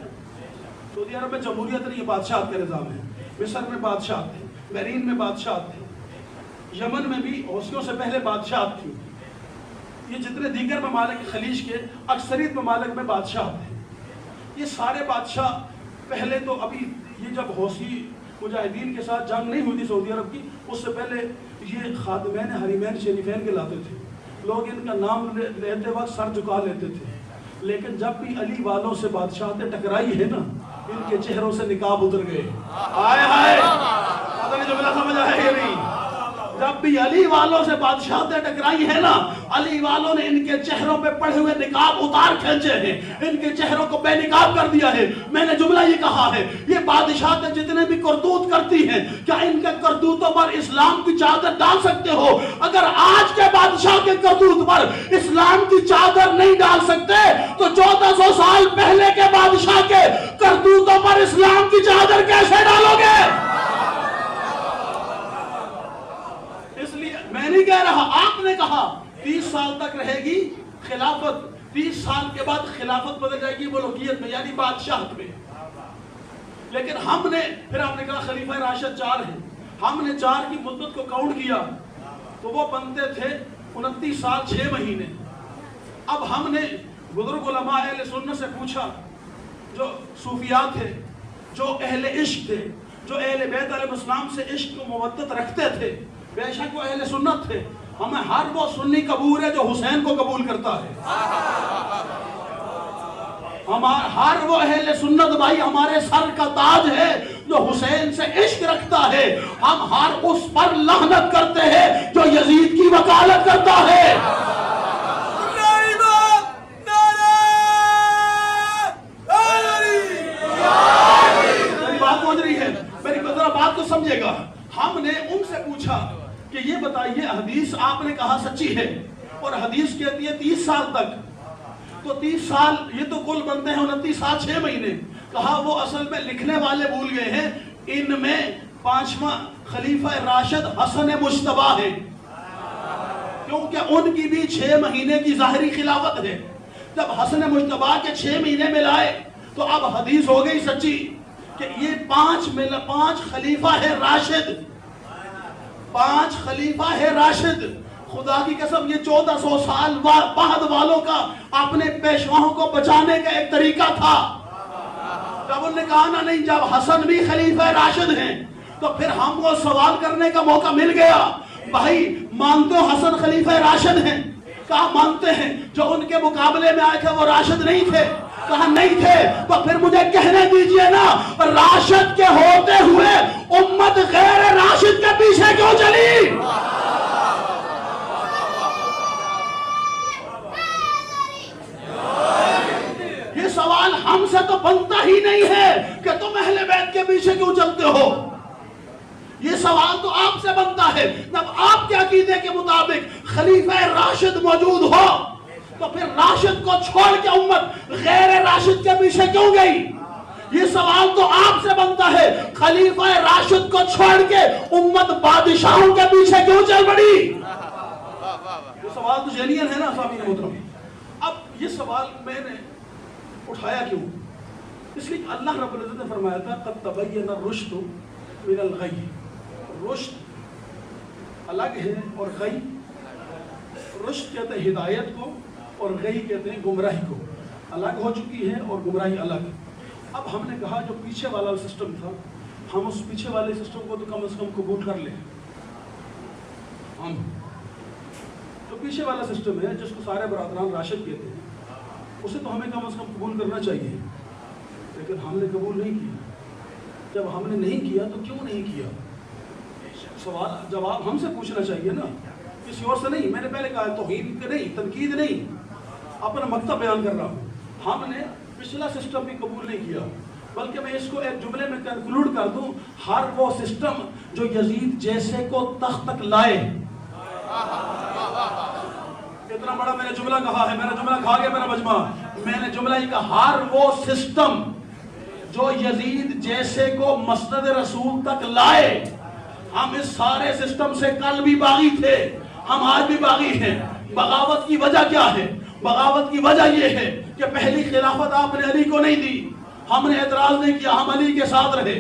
سعودی عرب میں جمہوریت نہیں ہے، بادشاہت کا نظام ہے. مصر میں بادشاہت ہے، بحرین میں بادشاہت ہے، یمن میں بھی حوثیوں سے پہلے بادشاہت تھی. یہ جتنے دیگر ممالک خلیج کے اکثریت ممالک میں بادشاہت ہیں. یہ سارے بادشاہ پہلے تو ابھی یہ جب حوثی مجاہدین کے ساتھ جنگ نہیں ہوئی تھی سعودی عرب کی، اس سے پہلے یہ خادمین حریمین شریفین کے لاتے تھے. لوگ ان کا نام لیتے وقت سر جھکا لیتے تھے. لیکن جب بھی علی والوں سے بادشاہتیں ٹکرائی ہے نا، ان کے چہروں سے نقاب اتر گئے. آئے ہائے، پتہ نہیں جملہ سمجھ آیا ہے یا نہیں. جب بھی علی والوں سے بادشاہتیں ٹکرائی ہیں نا، علی والوں نے ان کے چہروں پہ پڑے ہوئے نقاب اتار کھینچے ہیں، ان کے چہروں کو بے نقاب کر دیا ہے. میں نے جملہ یہ کہا ہے، یہ بادشاہتیں جتنے بھی کرتوت کرتی ہیں، کیا ان کے کرتوتوں پر اسلام کی چادر ڈال سکتے ہو؟ اگر آج کے بادشاہ کے کرتوت پر اسلام کی چادر نہیں ڈال سکتے تو 1400 سال پہلے کے بادشاہ کے کرتوتوں پر اسلام کی چادر کیسے ڈالو گے؟ میں نہیں کہہ رہا، آپ نے کہا 30 سال تک رہے گی خلافت، 30 سال کے بعد خلافت بدل جائے گی ملوکیت میں، یعنی بادشاہت میں. لیکن ہم نے پھر آپ نے کہا خلیفہ راشد 4 ہیں. ہم نے 4 کی مدت کو کاؤنٹ کیا تو وہ بنتے تھے 29 سال 6 مہینے. اب ہم نے بزرگ علماء اہل سنت سے پوچھا، جو صوفیاء تھے، جو اہل عشق تھے، جو اہل بیت علیہ السلام سے عشق و مودت رکھتے تھے، بے شک وہ اہل سنت تھے. ہمیں ہر وہ سنی قبول ہے جو حسین کو قبول کرتا ہے. ہر وہ اہل سنت بھائی ہمارے سر کا تاج ہے جو حسین سے عشق رکھتا ہے. ہم ہر اس پر لعنت کرتے ہیں جو یزید کی وکالت کرتا ہے. میری بات پہنچ رہی ہے، میری بات کو سمجھے گا. ہم نے ان سے پوچھا کہ یہ بتائیے حدیث آپ نے کہا سچی ہے اور حدیث کہتی ہے 30 سال تک، تو 30 سال یہ تو کل بنتے ہیں 29 سال 6 مہینے. کہا وہ اصل میں لکھنے والے بھول گئے ہیں، ان میں 5واں خلیفہ راشد حسن مجتبی ہے، کیونکہ ان کی بھی 6 مہینے کی ظاہری خلافت ہے. جب حسن مجتبی کے 6 مہینے میں لائے تو اب حدیث ہو گئی سچی کہ یہ 5 خلیفہ ہے راشد، 5 خلیفہ ہے راشد. خدا کی قسم یہ 1400 سال بعد والوں کا اپنے پیشواؤں کو بچانے کا ایک طریقہ تھا. جب انہوں نے کہا نا نہیں جب حسن بھی خلیفہ راشد ہیں تو پھر ہم کو سوال کرنے کا موقع مل گیا، بھائی مانتے ہو حسن خلیفہ راشد ہیں؟ کہا مانتے ہیں۔ جو ان کے مقابلے میں آئے تھے وہ راشد نہیں تھے؟ کہا نہیں تھے۔ تو پھر مجھے کہنے دیجئے نا، راشد کے ہوتے ہوئے امت غیر راشد کے پیچھے کیوں چلی؟ یہ سوال ہم سے تو بنتا ہی نہیں ہے کہ تم اہل بیت کے پیچھے کیوں چلتے ہو۔ یہ سوال تو آپ سے بنتا ہے۔ جب آپ کے عقیدے کے مطابق خلیفہ راشد موجود ہو تو پھر راشد کو چھوڑ کے امت غیر راشد کے پیچھے کیوں گئی؟ یہ سوال تو آپ سے بنتا ہے۔ خلیفہ راشد کو چھوڑ کے امت بادشاہوں کے پیچھے کیوں چل پڑی؟ یہ سوال تو جینین ہے نا سامعین محترم۔ اب یہ سوال میں نے اٹھایا کیوں؟ اس لیے اللہ رب العزت نے فرمایا تھا قد تبین الرشد من الغی۔ رشد الگ ہے اور غی، رشد کہتے ہیں ہدایت کو اور غی کہتے ہیں گمراہی کو، الگ ہو چکی ہے اور گمراہی الگ۔ اب ہم نے کہا جو پیچھے والا سسٹم تھا ہم اس پیچھے والے سسٹم کو تو کم از کم قبول کر لیں۔ ہم جو پیچھے والا سسٹم ہے جس کو سارے برادران راشد کہتے ہیں اسے تو ہمیں کم از کم قبول کرنا چاہیے، لیکن ہم نے قبول نہیں کیا۔ جب ہم نے نہیں کیا تو کیوں نہیں کیا؟ سوال جواب ہم سے پوچھنا چاہیے نا، کسی اور سے نہیں۔ میں نے پہلے کہا توہین کے نہیں، تنقید نہیں، اپنا مکتب بیان کر رہا ہوں۔ ہم نے پچھلا سسٹم بھی قبول نہیں کیا، بلکہ میں اس کو ایک جملے میں کنکلوڈ کر دوں، ہر وہ سسٹم جو یزید جیسے کو تخت تک لائے۔ اتنا بڑا میں نے جملہ کہا ہے، میرا جملہ کھا گیا میرا مجمع۔ میں نے جملہ ہی کہا ہر وہ سسٹم جو یزید جیسے کو مسند رسول تک لائے۔ ہم اس سارے سسٹم سے کل بھی باغی تھے، ہم آج بھی باغی ہیں۔ بغاوت کی وجہ کیا ہے؟ بغاوت کی وجہ یہ ہے کہ پہلی خلافت آپ نے علی کو نہیں دی۔ ہم نے اعتراض نہیں کیا، ہم علی کے ساتھ رہے۔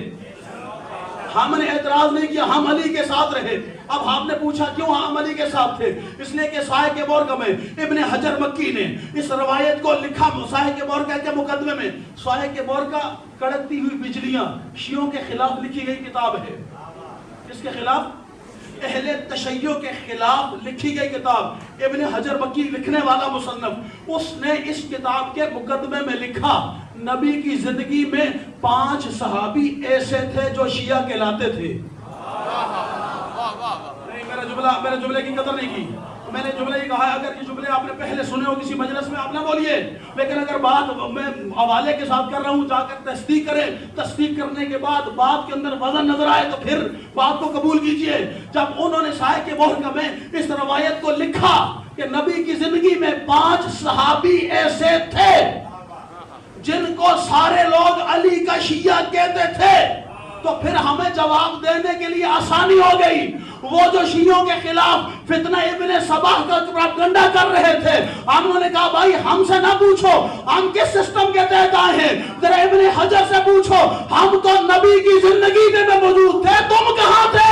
ہم نے اعتراض نہیں کیا، ہم علی کے ساتھ رہے۔ اب آپ نے پوچھا کیوں ہم علی کے ساتھ تھے؟ اس لیے کہ سائے کے بورقہ میں ابن حجر مکی نے اس روایت کو لکھا، سائے کے بورقہ کے مقدمے میں۔ سائے کے بورقہ کڑکتی ہوئی بجلیاں شیعوں کے خلاف لکھی گئی کتاب ہے۔ کس کے خلاف؟ اہل تشیع کے خلاف لکھی گئی کتاب۔ ابن حجر مکی لکھنے والا مصنف، اس نے اس کتاب کے مقدمے میں لکھا نبی کی زندگی میں 5 صحابی ایسے تھے جو شیعہ کہلاتے تھے۔ نہیں، میرے جملے کی قدر نہیں کی۔ میں نے جملے ہی کہا ہے، اگر یہ جملے آپ نے پہلے سنے ہو کسی مجلس میں آپ نہ بولیے، لیکن اگر بات میں حوالے کے ساتھ کر رہا ہوں، جا کر تصدیق کریں، تصدیق کرنے کے بعد بات کے اندر وزن نظر آئے تو پھر بات کو قبول کیجئے۔ جب انہوں نے سائے کے بورقہ میں اس روایت کو لکھا کہ نبی کی زندگی میں 5 صحابی ایسے تھے جن کو سارے لوگ علی کا شیعہ کہتے تھے، تو پھر ہمیں جواب دینے کے لیے آسانی ہو گئی۔ وہ جو شیعوں کے خلاف فتنہ ابن صباح کا پروپیگنڈا کر رہے تھے، ہم نے کہا بھائی ہم سے نہ پوچھو ہم کس سسٹم کے تحت آئے ہیں، ذرا ابن حجر سے پوچھو، ہم تو نبی کی زندگی میں موجود تھے، تم کہاں تھے؟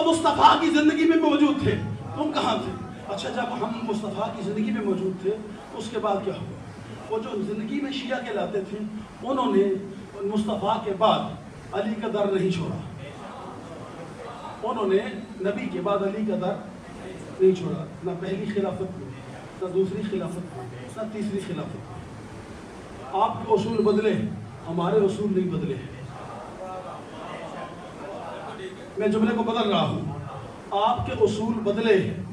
مصطفیٰ کی زندگی میں موجود تھے، تم کہاں تھے؟ اچھا جب ہم مصطفیٰ کی زندگی میں موجود تھے اس کے بعد کیا ہوا؟ وہ جو زندگی میں شیعہ کہلاتے تھے انہوں نے مصطفیٰ کے بعد علی کا در نہیں چھوڑا۔ انہوں نے نبی کے بعد علی کا در نہیں چھوڑا، نہ پہلی خلافت میں، نہ دوسری خلافت میں، نہ تیسری خلافت میں۔ آپ کے اصول بدلے، ہمارے اصول نہیں بدلے۔ میں جملے کو بدل رہا ہوں، آپ کے اصول بدلے ہیں۔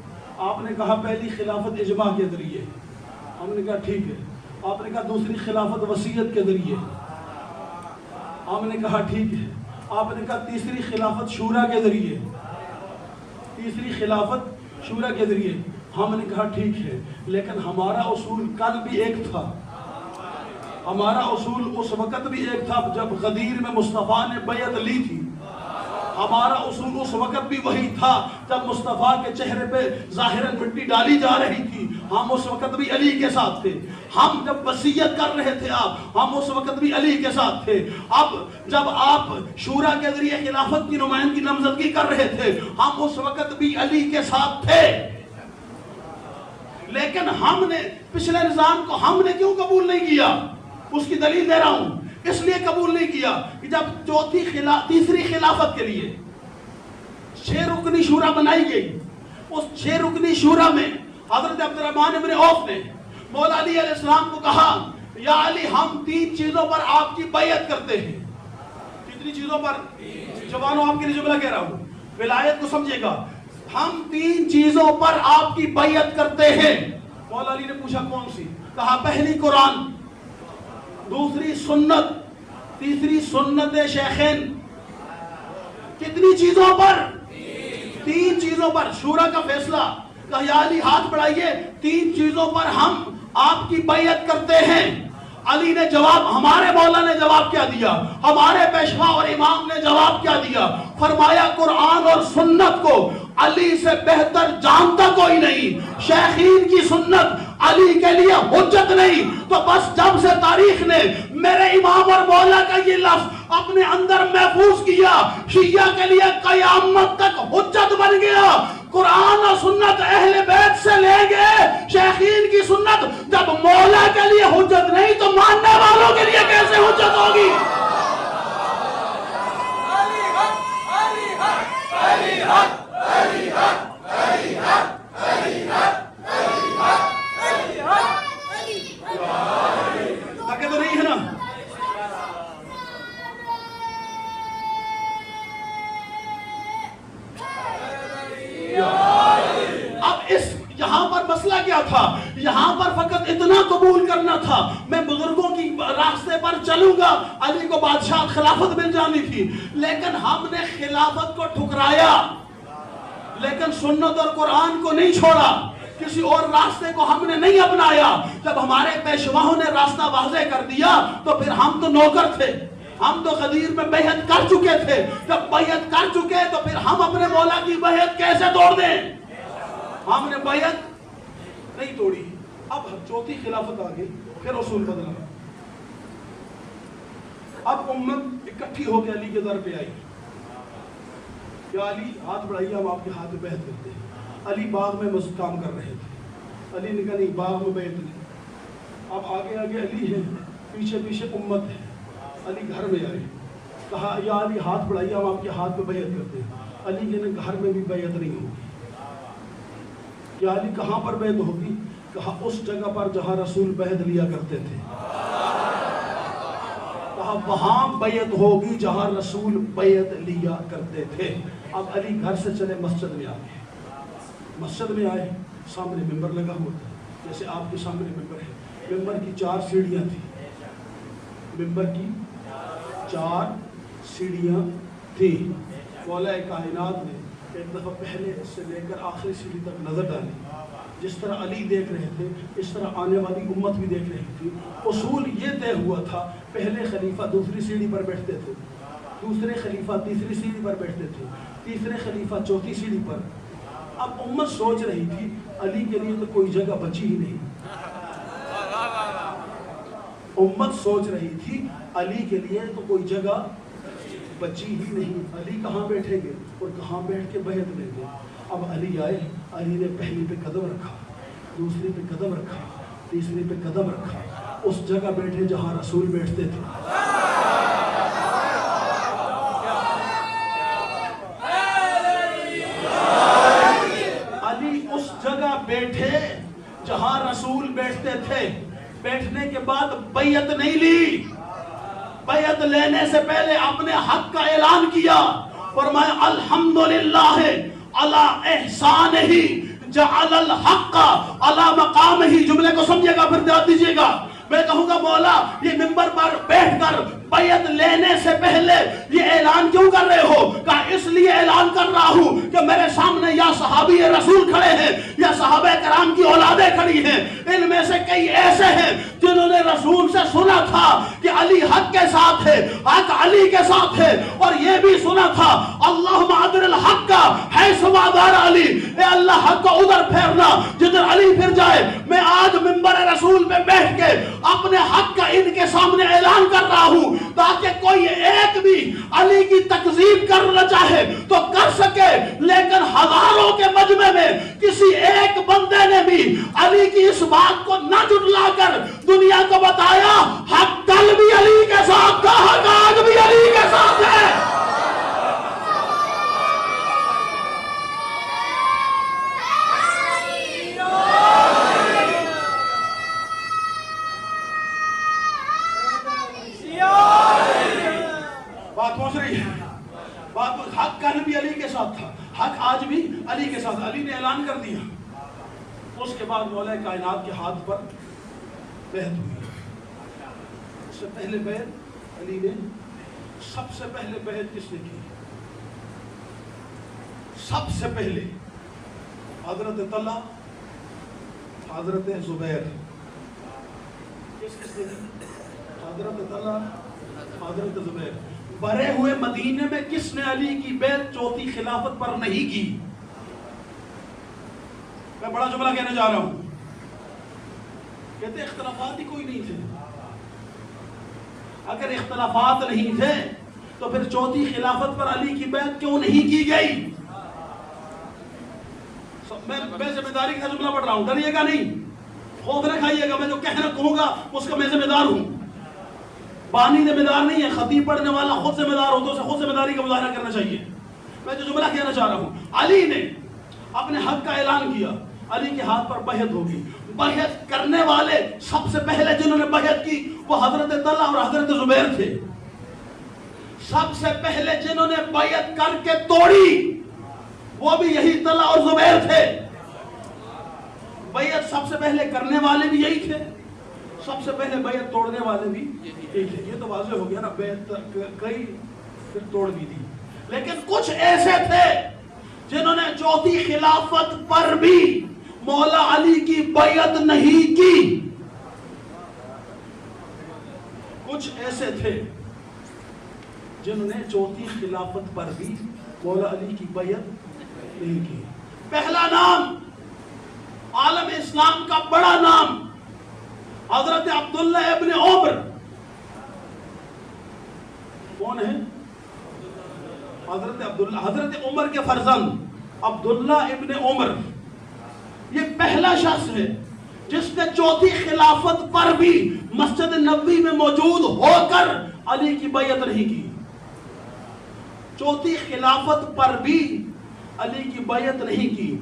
آپ نے کہا پہلی خلافت اجماع کے ذریعے، ہم نے کہا ٹھیک ہے۔ آپ نے کہا دوسری خلافت وصیت کے ذریعے، ہم نے کہا ٹھیک ہے۔ آپ نے کہا تیسری خلافت شورا کے ذریعے، تیسری خلافت شورا کے ذریعے، ہم نے کہا ٹھیک ہے۔ لیکن ہمارا اصول کل بھی ایک تھا، ہمارا اصول اس وقت بھی ایک تھا جب غدیر میں مصطفیٰ نے بیعت لی تھی۔ ہمارا اصول اس وقت بھی وہی تھا جب مصطفیٰ کے چہرے پہ ظاہراً مٹی ڈالی جا رہی تھی، ہم اس وقت بھی علی کے ساتھ تھے. ہم جب وصیت کر رہے تھے آپ، ہم اس وقت بھی علی کے ساتھ تھے. اب جب آپ شورا کے ذریعے خلافت کی نمائندگی نامزدگی کر رہے تھے، ہم اس وقت بھی علی کے ساتھ تھے. لیکن ہم نے پچھلے نظام کو ہم نے کیوں قبول نہیں کیا؟ اس کی دلیل دے رہا ہوں. اس لیے قبول نہیں کیا کہ جب تیسری خلافت کے لیے 6 رکنی شورا بنائی گئی، اس 6 رکنی شورا میں حضرت عبدالرحمن بن عوف نے مولا علی علیہ السلام کو کہا، یا علی ہم 3 چیزوں پر آپ کی بیعت کرتے ہیں. کتنی چیزوں پر؟ جوانوں آپ کے لیے جملہ کہہ رہا ہوں، ولایت کو سمجھے گا. ہم 3 چیزوں پر آپ کی بیعت کرتے ہیں. مولا علی نے پوچھا کون سی؟ کہا پہلی قرآن، دوسری سنت، تیسری سنت شیخین. کتنی چیزوں پر؟ 3 چیزوں پر. شورا کا فیصلہ کہا یا علی ہاتھ بڑھائیے، 3 چیزوں پر ہم آپ کی بیعت کرتے ہیں. علی نے جواب، ہمارے مولا نے جواب کیا دیا؟ ہمارے پیشوا اور امام نے جواب کیا دیا؟ فرمایا قرآن اور سنت کو علی سے بہتر جانتا کوئی نہیں. شیخین کی سنت علی کے لیے حجت نہیں. تو بس جب سے تاریخ نے میرے امام اور مولا کا یہ لفظ اپنے اندر محفوظ کیا، شیعہ کے لیے قیامت تک حجت بن گیا. قرآن اور سنت اہل بیت سے لیں گے، شیخین کی سنت جب مولا کے لیے حجت نہیں تو ماننے والوں کے لیے کیسے حجت ہوگی؟ تاکہ تو نہیں ہے نا. اب اس یہاں پر مسئلہ کیا تھا؟ یہاں پر فقط اتنا قبول کرنا تھا، میں بزرگوں کی راستے پر چلوں گا، علی کو بادشاہ خلافت مل جانی تھی. لیکن ہم نے خلافت کو ٹھکرایا، لیکن سنت اور قرآن کو نہیں چھوڑا. کسی اور راستے کو ہم نے نہیں اپنایا. جب ہمارے پیشواؤں نے راستہ واضح کر دیا تو پھر ہم تو نوکر تھے، ہم تو غدیر میں بیعت کر چکے تھے. جب بیعت کر چکے تو پھر ہم اپنے مولا کی بیعت کیسے توڑ دیں؟ ہم نے بیعت نہیں توڑی. اب چوتھی خلافت آ گئی، پھر اصول بدلا. اب امت اکٹھی ہو کے علی کے در پہ آئی. یا علی ہاتھ بڑھائیے، ہم آپ کے ہاتھ میں بیعت کرتے ہیں. علی باغ میں کام کر رہے تھے. علی نے کہا نہیں، باغ میں بیعت نہیں. اب آگے آگے علی ہے، پیچھے پیچھے امت ہے. علی گھر میں آئے، کہا یا علی ہاتھ بڑھائیے، ہم آپ کے ہاتھ میں بیعت کرتے ہیں. علی کے گھر میں بھی بیعت نہیں ہوگی. یا علی کہاں پر بیعت ہوگی؟ کہا اس جگہ پر جہاں رسول بیعت لیا کرتے تھے. کہا وہاں بیعت ہوگی جہاں رسول بیعت لیا کرتے تھے. اب علی گھر سے چلے مسجد میں آئے. مسجد میں آئے، سامنے ممبر لگا ہوا تھا، جیسے آپ کے سامنے ممبر ہے. ممبر کی 4 سیڑھیاں تھیں. ممبر کی 4 سیڑھیاں تھیں. مولا کائنات نے ایک دفعہ پہلے سے لے کر آخری سیڑھی تک نظر ڈالی. جس طرح علی دیکھ رہے تھے اس طرح آنے والی امت بھی دیکھ رہی تھی. اصول یہ طے ہوا تھا، پہلے خلیفہ دوسری سیڑھی پر بیٹھتے تھے، دوسرے خلیفہ تیسری سیڑھی پر بیٹھتے تھے، تیسرے خلیفہ چوتھی سیڑھی پر. اب امت سوچ رہی تھی علی کے لیے تو کوئی جگہ بچی ہی نہیں. امت سوچ رہی تھی علی کے لیے تو کوئی جگہ بچی ہی نہیں. علی کہاں بیٹھیں گے اور کہاں بیٹھ کے بیعت لیں گے؟ اب علی آئے. علی نے پہلی پہ قدم رکھا، دوسری پہ قدم رکھا، تیسری پہ قدم رکھا. اس جگہ بیٹھے جہاں رسول بیٹھتے تھے. علی اس جگہ بیٹھے جہاں رسول بیٹھتے تھے. بیٹھنے کے بعد بیعت نہیں لی. بیعت لینے سے پہلے اپنے حق کا اعلان کیا. فرمایا الحمدللہ علی احسانہ جعل الحق علی مقامہ. جملے کو سمجھے گا، پھر دیکھ دیجیے گا. میں کہوں گا مولا یہ منبر پر بیٹھ کر بیعت لینے سے پہلے یہ اعلان کیوں کر رہے ہو؟ کہا اس لیے اعلان کر رہا ہوں کہ میرے سامنے یا صحابی رسول کھڑے ہیں یا صحابہ کرام کی اولادیں کھڑی ہیں. ان میں سے کئی ایسے ہیں جنہوں نے رسول سے سنا تھا کہ علی حق کے ساتھ ہے، حق علی کے ساتھ ہے، اور یہ بھی سنا تھا اللہم ادر الحق کا حیث ما دار علی، اے اللہ حق کو ادھر پھیرنا جدھر علی پھر جائے۔ میں آج منبر رسول پہ بیٹھ کے اپنے حق کا ان کے سامنے اعلان کر رہا ہوں تاکہ کوئی ایک بھی علی کی تکذیب کرنا چاہے تو کر سکے، لیکن ہزاروں کے مجمع میں کسی ایک بندے نے بھی علی کی اس بات کو نہ جھٹلا کر دنیا کو بتایا حق کل بھی علی کے ساتھ تھا، حق آج بھی علی کے ساتھ ہے۔ بات پہنچ رہی ہے؟ بات حق کل بھی علی کے ساتھ تھا، حق آج بھی علی کے ساتھ۔ علی نے اعلان کر دیا، اس کے بعد مولا کائنات کے ہاتھ پر بیعت ہوئی۔ اس سے پہلے بیعت علی نے، سب سے پہلے بیعت کس نے کی؟ سب سے پہلے حضرت طلحہ، حضرت زبیر۔ کس نے کی؟ حضرت طلحہ، حضرت زبیر۔ بھرے ہوئے مدینے میں کس نے علی کی بیعت چوتھی خلافت پر نہیں کی؟ میں بڑا جملہ کہنے جا رہا ہوں، کہتے اختلافات ہی کوئی نہیں تھے۔ اگر اختلافات نہیں تھے تو پھر چوتھی خلافت پر علی کی بیعت کیوں نہیں کی گئی؟ میں ذمہ داری کا جملہ پڑھ رہا ہوں، ڈریے گا نہیں، خوف نہ کھائیے گا، میں جو کہنا کہوں گا اس کا میں ذمہ دار ہوں۔ بانی ذمہ دار نہیں ہے، خطیب پڑھنے والا خود ذمہ دار ہو تو اسے خود ذمہ داری کا مظاہرہ کرنا چاہیے۔ میں جو جملہ کہنا چاہ رہا ہوں، علی نے اپنے حق کا اعلان کیا، علی کے ہاتھ پر بیعت ہوگی۔ بیعت کرنے والے سب سے پہلے جنہوں نے بیعت کی وہ حضرت طلحہ اور حضرت زبیر تھے۔ سب سے پہلے جنہوں نے بیعت کر کے توڑی وہ بھی یہی طلحہ اور زبیر تھے۔ بیعت سب سے پہلے کرنے والے بھی یہی تھے، سب سے پہلے بیعت توڑنے والے بھی یہی تھے۔ یہ تو واضح ہو گیا نا، بیعت کئی پھر توڑ بھی دی۔ لیکن کچھ ایسے تھے جنہوں نے چوتھی خلافت پر بھی مولا علی کی بیعت نہیں کی۔ کچھ ایسے تھے جنہوں نے چوتھی خلافت پر بھی مولا علی کی بیعت نہیں کی۔ پہلا نام، عالم اسلام کا بڑا نام، حضرت عبداللہ ابن عمر۔ کون ہے؟ حضرت عمر کے فرزند عبداللہ ابن عمر۔ یہ پہلا شخص ہے جس نے چوتھی خلافت پر بھی مسجد نبوی میں موجود ہو کر علی کی بیعت نہیں کی۔ چوتھی خلافت پر بھی علی کی بیعت نہیں کی۔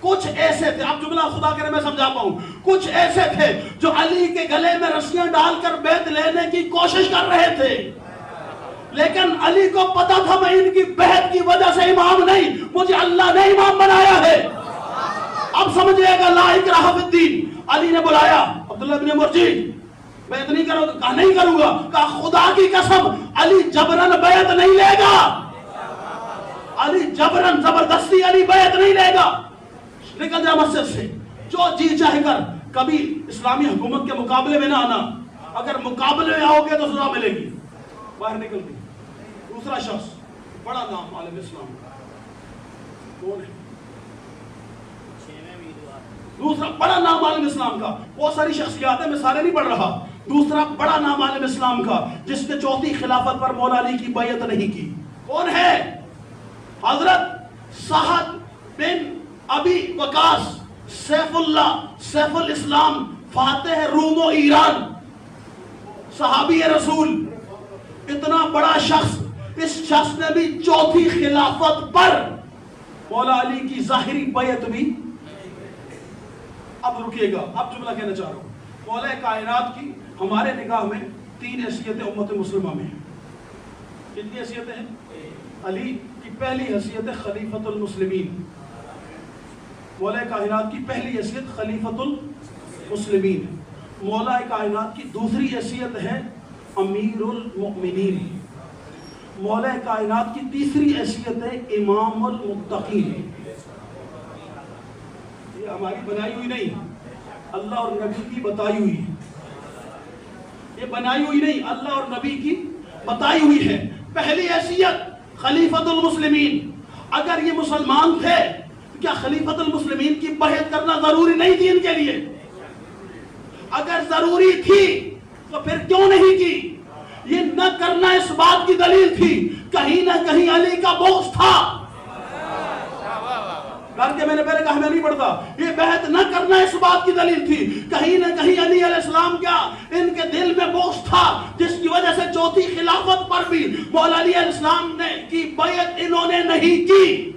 کچھ ایسے تھے، اب جملہ خدا کرے میں سمجھا پاؤں، کچھ ایسے تھے جو علی کے گلے میں رسیاں ڈال کر بیعت لینے کی کوشش کر رہے تھے، لیکن علی کو پتا تھا میں ان کی بیعت کی وجہ سے امام نہیں، مجھے اللہ نے امام بنایا ہے۔ اب سمجھئے گا، لا اکراہ فی الدین۔ علی نے بلایا عبداللہ بن عمر، جی بیعت نہیں کرو؟ کہا نہیں کروں گا۔ کہا خدا کی قسم علی جبرن بیعت نہیں لے گا، علی جبرن زبردستی علی بیعت نہیں لے گا۔ نکل جا مسجد سے، جو جی چاہے کر، کبھی اسلامی حکومت کے مقابلے میں نہ آنا، اگر مقابلے میں آؤ گے تو سزا ملے گی۔ باہر نکل گئی۔ دوسرا شخص، بڑا نام عالم اسلام کا، کون ہے؟ دوسرا بڑا نام عالم اسلام کا، بہت ساری شخصیات ہیں، میں سارے نہیں پڑھ رہا۔ دوسرا بڑا نام عالم اسلام کا جس نے چوتھی خلافت پر مولا علی کی بیعت نہیں کی، کون ہے؟ حضرت سعد بن ابی وقاص، سیف اللہ، سیف الاسلام، فاتح روم و ایران، صحابی رسول، اتنا بڑا شخص۔ اس شخص نے بھی چوتھی خلافت پر مولا علی کی ظاہری بیعت بھی۔ اب رکیے گا، اب جملہ کہنا چاہ رہا ہوں۔ مولا کائنات کی ہمارے نگاہ میں تین حیثیتیں امت مسلمہ میں ہیں۔ کتنی حیثیتیں ہیں؟ علی کی پہلی حیثیت ہے خلیفۃ المسلمین، مولا کائنات کی پہلی حیثیت خلیفۃ المسلمین۔ مولا کائنات کی دوسری حیثیت ہے امیر المؤمنین۔ مولا کائنات کی تیسری حیثیت ہے امام المتقین۔ یہ ہماری بنائی ہوئی نہیں، اللہ اور نبی کی بتائی ہوئی۔ یہ بنائی ہوئی نہیں، اللہ اور نبی کی بتائی ہوئی ہے۔ پہلی حیثیت خلیفۃ المسلمین، اگر یہ مسلمان تھے تو کیا خلیفۃ المسلمین کی بیعت کرنا ضروری نہیں تھی ان کے لیے؟ اگر ضروری تھی تو پھر کیوں نہیں کی؟ یہ نہ کرنا اس بات کی دلیل تھی کہیں نہ کہیں علی کا بغض تھا، کر کے میں نے پہلے کہا میں نہیں پڑھتا، یہ بیعت نہ کرنا اس بات کی دلیل تھی کہیں نہ کہیں علی علیہ السلام کیا ان کے دل میں بغض تھا، جس کی وجہ سے چوتھی خلافت پر بھی مولا علی علیہ السلام نے کی بیعت انہوں نے نہیں کی۔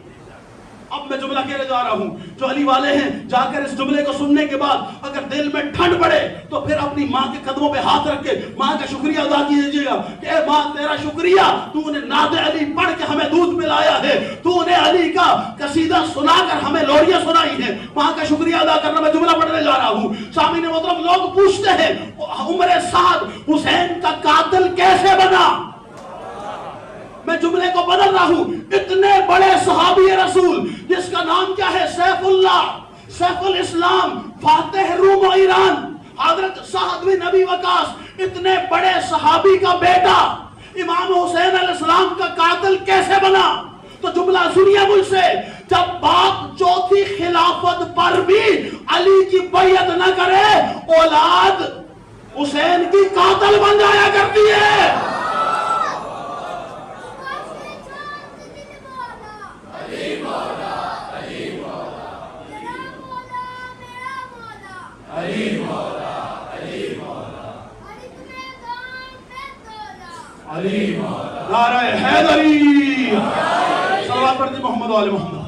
اب میں جملہ کہنے جا رہا ہوں، جو علی والے ہیں جا کر اس جملے کو سننے کے بعد اگر دل میں ٹھنڈ پڑے تو پھر اپنی ماں کے قدموں پہ ہاتھ رکھ کے ماں کا شکریہ ادا کیجیے گا کہ اے ماں تیرا شکریہ، تو نے نعت علی پڑھ کے ہمیں دودھ پلایا ہے، تو نے علی کا قصیدہ سنا کر ہمیں لوریاں سنائی ہیں، ماں کا شکریہ ادا کرنا۔ میں جملہ پڑھنے جا رہا ہوں، سامعین محترم، لوگ پوچھتے ہیں عمر سعد حسین کا قاتل کیسے بنا؟ میں جملے کو بدل رہا ہوں، اتنے بڑے صحابی رسول جس کا نام کیا ہے؟ سیف اللہ، سیف الاسلام، فاتح روم و ایران، حضرت سعد بن ابی وقاص، اتنے بڑے صحابی کا بیٹا امام حسین علیہ السلام کا قاتل کیسے بنا؟ تو جملہ سنیے مجھ سے، جب باپ چوتھی خلافت پر بھی علی کی بیعت نہ کرے، اولاد حسین کی قاتل بن جایا کرتی ہے۔ نعرہ حیدری، صلوات پڑھتے محمد و آل محمد۔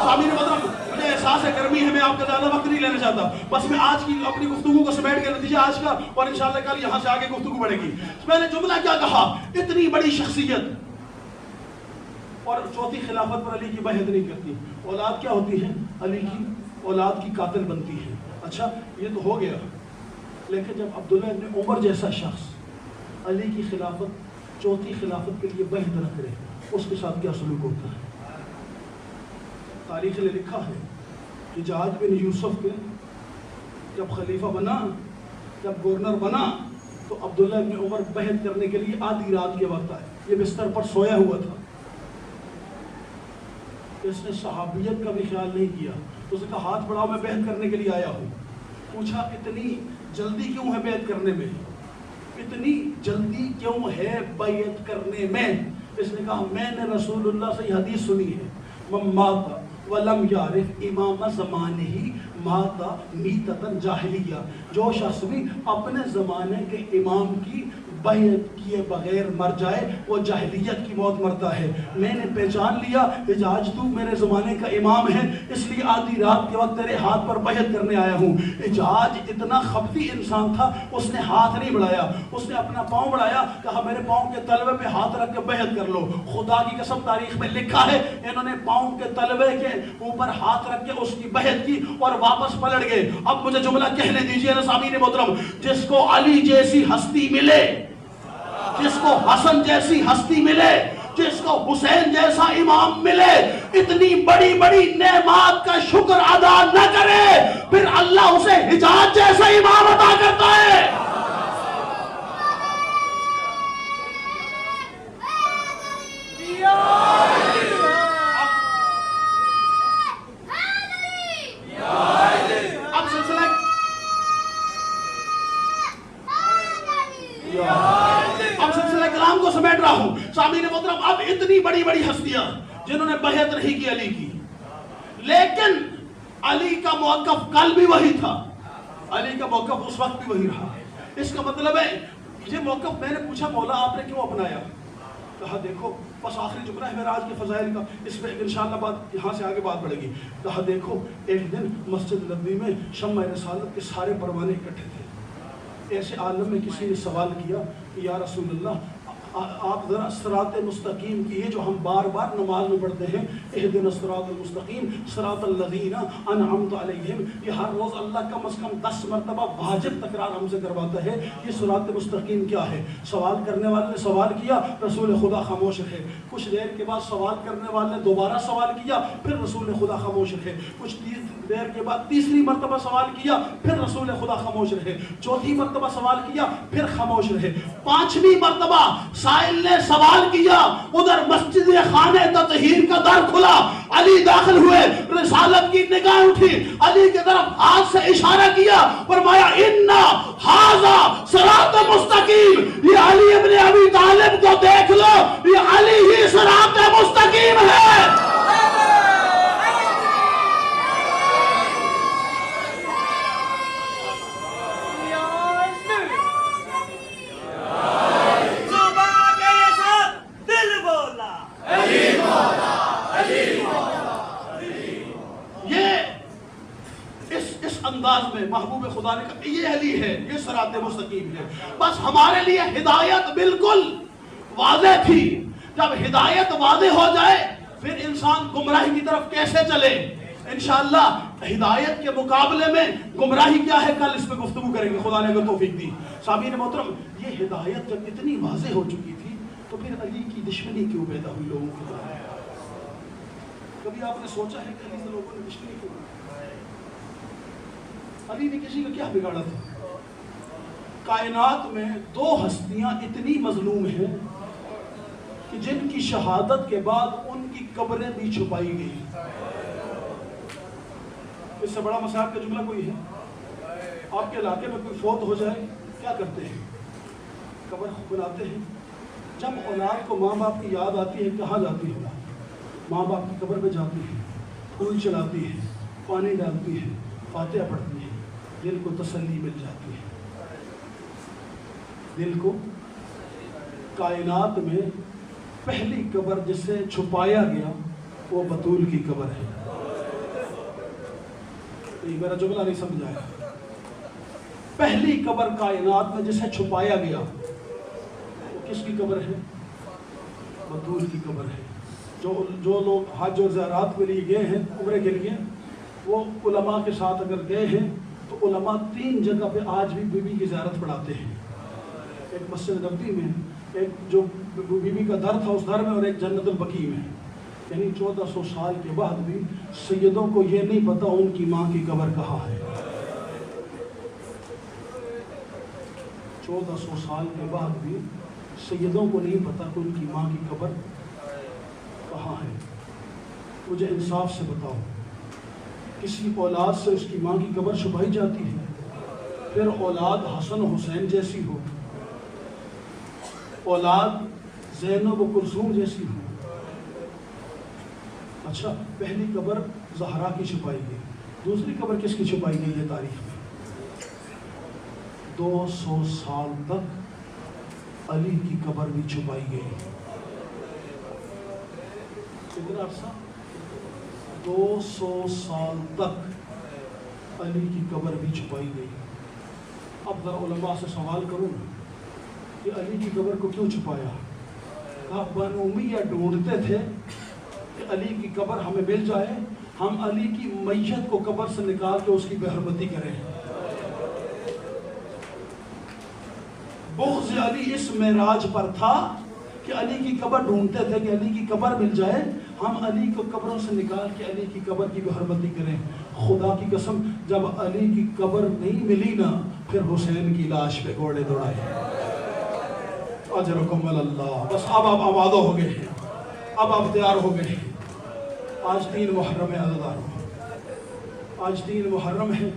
سامعین محترم، مجھے احساس ہے گرمی ہے، میں آپ کا زیادہ وقت نہیں لینا چاہتا، بس میں آج کی اپنی گفتگو کو سمیٹ کے نتیجہ آج کا، اور انشاءاللہ کل یہاں سے آگے گفتگو بڑھے گی۔ میں نے جملہ کیا کہا؟ اتنی بڑی شخصیت اور چوتھی خلافت پر علی کی بیعت نہیں کرتی، اولاد کیا ہوتی ہے؟ علی کی اولاد کی قاتل بنتی ہے۔ اچھا یہ تو ہو گیا، لیکن جب عبداللہ ابن عمر جیسا شخص علی کی خلافت چوتھی خلافت کے لیے بیعت نہ کرے، اس کے ساتھ کیا سلوک ہوتا ہے؟ تاریخ نے لکھا ہے کہ حجاج بن یوسف کے جب خلیفہ بنا، جب گورنر بنا، تو عبداللہ ابن عمر بیعت کرنے کے لیے آدھی رات کے وقت آئے، یہ بستر پر سویا ہوا تھا، اس نے صحابیت کا بھی خیال نہیں کیا، تو اس نے کہا ہاتھ بڑھاؤ میں بیعت کرنے کے لیے آیا ہوں۔ پوچھا اتنی جلدی کیوں ہے بیعت کرنے میں؟ اتنی جلدی کیوں ہے بیعت کرنے میں؟ اس نے کہا میں نے رسول اللہ سے یہ حدیث سنی ہے، من مات ولم یعرف امام زمانہ مات میتۃ جاہلیہ، جو شخص بھی اپنے زمانے کے امام کی بیعت کیے بغیر مر جائے وہ جاہلیت کی موت مرتا ہے۔ میں نے پہچان لیا حجاج تو میرے زمانے کا امام ہے، اس لیے آدھی رات کے وقت تیرے ہاتھ پر بیعت کرنے آیا ہوں۔ حجاج اتنا خبتی انسان تھا، اس نے ہاتھ نہیں بڑھایا، اس نے اپنا پاؤں بڑھایا، کہا میرے پاؤں کے تلوے پہ ہاتھ رکھ کے بیعت کر لو۔ خدا کی قسم تاریخ میں لکھا ہے انہوں نے پاؤں کے تلوے کے اوپر ہاتھ رکھ کے اس کی بیعت کی اور واپس پلٹ گئے۔ اب مجھے جملہ کہنے دیجئے نا سامعین محترم، جس کو علی جیسی ہستی ملے، جس کو حسن جیسی ہستی ملے، جس کو حسین جیسا امام ملے، اتنی بڑی بڑی نعمات کا شکر ادا نہ کرے، پھر اللہ اسے حجاج جیسا امام عطا کرتا ہے۔ کو سمیٹ رہا ہوں سامعین محترم، اب اتنی بڑی بڑی ہستیاں جنہوں نے بیعت نہیں کی علی کی، لیکن علی کا موقف کل بھی وہی تھا، علی کا موقف اس وقت بھی وہی رہا۔ اس کا مطلب ہے یہ موقف، میں نے پوچھا مولا آپ نے کیوں اپنایا؟ کہا دیکھو، بس آخری جملہ ہے معراج کے فضائل کا، اس میں انشاءاللہ بات یہاں سے آگے بات بڑھے گی۔ کہا دیکھو ایک دن مسجد نبوی میں شمع رسالت کے سارے پروانے اکٹھے تھے، ایسے عالم میں کسی نے سوال کیا کہ یا رسول اللہ آپ ذرا صراط مستقیم کی، یہ جو ہم بار بار نماز میں پڑھتے ہیں اہدنا الصراط المستقیم صراط الذین انعمت علیہم، یہ ہر روز اللہ کم از کم 10 مرتبہ واجب تکرار ہم سے کرواتا ہے، یہ صراط مستقیم کیا ہے؟ سوال کرنے والے نے سوال کیا، رسول خدا خاموش رہے، کچھ دیر کے بعد سوال کرنے والے نے دوبارہ سوال کیا، پھر رسول خدا خاموش رہے، کچھ دیر کے بعد تیسری مرتبہ سوال کیا، پھر رسول خدا خاموش رہے، چوتھی مرتبہ سوال کیا، پھر خاموش رہے، پانچویں مرتبہ سائل نے سوال کیا، ادھر مسجد خانہ تطہیر کا در کھلا، علی داخل ہوئے، رسالت کی نگاہ اٹھی، علی کی طرف ہاتھ سے اشارہ کیا، فرمایا اِنَّا ھَذَا صِرَاطٌ مُسْتَقِیمٌ، یہ علی ابن ابی طالب کو دیکھ لو، یہ علی ہی صراط مستقیم ہے۔ انداز میں محبوب خدا نے کہا یہ علی ہے، یہ صراط مستقیم ہے۔ بس ہمارے لیے ہدایت بالکل واضح تھی، جب ہدایت واضح ہو جائے پھر انسان گمراہی کی طرف کیسے چلے۔ انشاءاللہ ہدایت کے مقابلے میں گمراہی کیا ہے کل اس پہ گفتگو کریں گے، خدا نے اگر توفیق دی۔ سامعین محترم، یہ ہدایت جب اتنی واضح ہو چکی تھی تو پھر علی کی دشمنی کیوں پیدا ہوئی لوگوں کی طرف؟ کبھی آپ نے سوچا ہے کہ علی سے لوگوں نے دشمنی کیوں؟ علی نے کسی کا کیا بگاڑا تھا؟ کائنات میں دو ہستیاں اتنی مظلوم ہیں کہ جن کی شہادت کے بعد ان کی قبریں بھی چھپائی گئی۔ اس سے بڑا مصائب کا جملہ کوئی ہے؟ آپ کے علاقے میں کوئی فوت ہو جائے کیا کرتے ہیں؟ قبر بناتے ہیں۔ جب اولاد کو ماں باپ کی یاد آتی ہے کہاں جاتی ہے؟ ماں باپ کی قبر پہ جاتی ہے، پھول چلاتی ہے، پانی ڈالتی ہے، فاتحہ پڑھتی ہے، دل کو تسلی مل جاتی ہے۔ دل کو کائنات میں پہلی قبر جسے چھپایا گیا وہ بطول کی قبر ہے۔ یہ میرا جملہ نہیں سمجھایا۔ پہلی قبر کائنات میں جسے چھپایا گیا وہ کس کی قبر ہے؟ بطول کی قبر ہے۔ جو لوگ حج اور زیارات کے لیے گئے ہیں، عمرے کے لیے، وہ علماء کے ساتھ اگر گئے ہیں تو علماء 3 جگہ پہ آج بھی بی بی کی زیارت پڑھاتے ہیں۔ ایک مسجد نبوی میں، ایک جو بی بی کا در تھا اس در میں، اور ایک جنت البقیع میں۔ یعنی 1400 سال کے بعد بھی سیدوں کو یہ نہیں پتا ان کی ماں کی قبر کہاں ہے۔ 1400 سال کے بعد بھی سیدوں کو نہیں پتا کہ ان کی ماں کی قبر کہاں ہے۔ مجھے انصاف سے بتاؤ، کسی اولاد سے اس کی ماں کی قبر چھپائی جاتی ہے؟ پھر اولاد حسن حسین جیسی ہو، اولاد زینب و کلثوم جیسی ہو۔ اچھا، پہلی قبر زہرا کی چھپائی گئی، دوسری قبر کس کی چھپائی گئی ہے تاریخ میں؟ 200 سال تک علی کی قبر بھی چھپائی گئی۔ کتنا عرصہ؟ 200 سال تک علی کی قبر بھی چھپائی گئی۔ اب ذرا علماء سے سوال کروں کہ علی کی قبر کو کیوں چھپایا؟ کہا بنو امیہ ڈھونڈتے تھے کہ علی کی قبر ہمیں مل جائے، ہم علی کی میت کو قبر سے نکال کے اس کی بے حرمتی کریں۔ بغض علی اس معراج پر تھا کہ علی کی قبر ڈھونڈتے تھے کہ علی کی قبر مل جائے، ہم علی کو قبروں سے نکال کے علی کی قبر کی بے حرمتی کریں۔ خدا کی قسم، جب علی کی قبر نہیں ملی نا، پھر حسین کی لاش پہ گھوڑے دوڑائے۔ اجرکم اللہ۔ بس اب آپ آباد ہو گئے ہیں، اب آپ تیار ہو گئے ہیں۔ آج 3 محرم ہے عزیزانو، آج 3 محرم ہے۔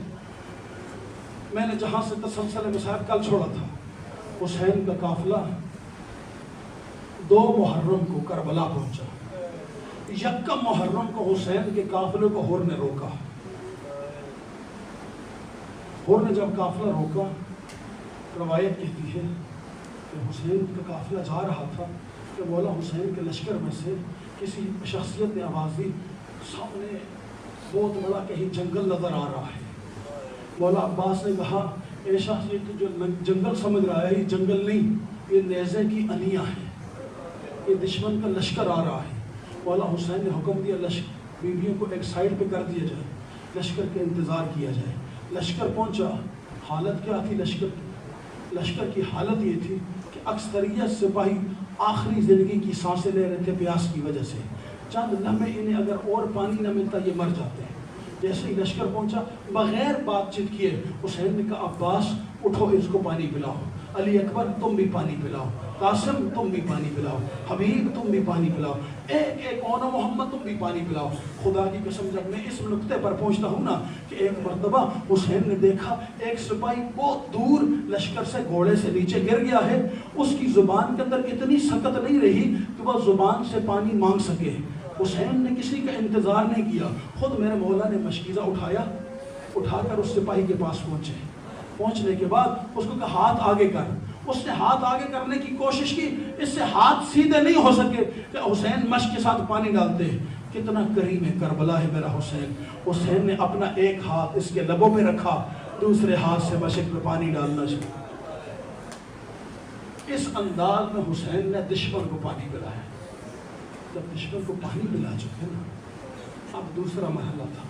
میں نے جہاں سے تسلسل مصائب کل چھوڑا تھا، حسین کا قافلہ 2 محرم کو کربلا پہنچا۔ یکم محرم کو حسین کے قافلے کو ہور نے روکا۔ ہور نے جب قافلہ روکا، روایت کہتی ہے کہ حسین کا قافلہ جا رہا تھا کہ مولا حسین کے لشکر میں سے کسی شخصیت نے آواز دی، سامنے بہت بڑا کہیں جنگل نظر آ رہا ہے۔ مولا عباس نے کہا، اے شاہ یہ تو جو جنگل سمجھ رہا ہے، یہ جنگل نہیں، یہ نیزے کی انیاں ہیں، یہ دشمن کا لشکر آ رہا ہے۔ مولا حسین نے حکم دیا بیویوں کو ایک سائڈ پہ کر دیا جائے، لشکر کے انتظار کیا جائے۔ لشکر پہنچا، حالت کیا تھی لشکر کی حالت یہ تھی کہ اکثریت سپاہی آخری زندگی کی سانسیں لے رہے تھے پیاس کی وجہ سے۔ چند لمحے انہیں اگر اور پانی نہ ملتا یہ مر جاتے ہیں۔ جیسے ہی لشکر پہنچا بغیر بات چیت کیے حسین نے کہا عباس اٹھو اس کو پانی پلاؤ، علی اکبر تم بھی پانی پلاؤ، قاسم تم بھی پانی پلاؤ، حبیب تم بھی پانی پلاؤ، ایک ایک اونا محمد تم بھی پانی پلاؤ۔ خدا کی قسم جب میں اس نقطے پر پہنچتا ہوں نا کہ ایک مرتبہ حسین نے دیکھا ایک سپاہی بہت دور لشکر سے گھوڑے سے نیچے گر گیا ہے، اس کی زبان کے اندر اتنی سکت نہیں رہی کہ وہ زبان سے پانی مانگ سکے۔ حسین نے کسی کا انتظار نہیں کیا، خود میرے مولا نے مشکیزہ اٹھا کر اس سپاہی کے پاس پہنچنے کے بعد اس کو کہا ہاتھ آگے کر۔ اس نے ہاتھ آگے کرنے کی کوشش کی، اس سے ہاتھ سیدھے نہیں ہو سکے کہ حسین مشق کے ساتھ پانی ڈالتے۔ کتنا کریم ہے کربلا ہے میرا حسین۔ حسین نے اپنا ایک ہاتھ اس کے لبوں پہ رکھا، دوسرے ہاتھ سے مشق میں پانی ڈالنا شروع۔ اس انداز میں حسین نے دشمن کو پانی پلایا۔ جب دشمن کو پانی پلا چکے نا، اب دوسرا مرحلہ تھا،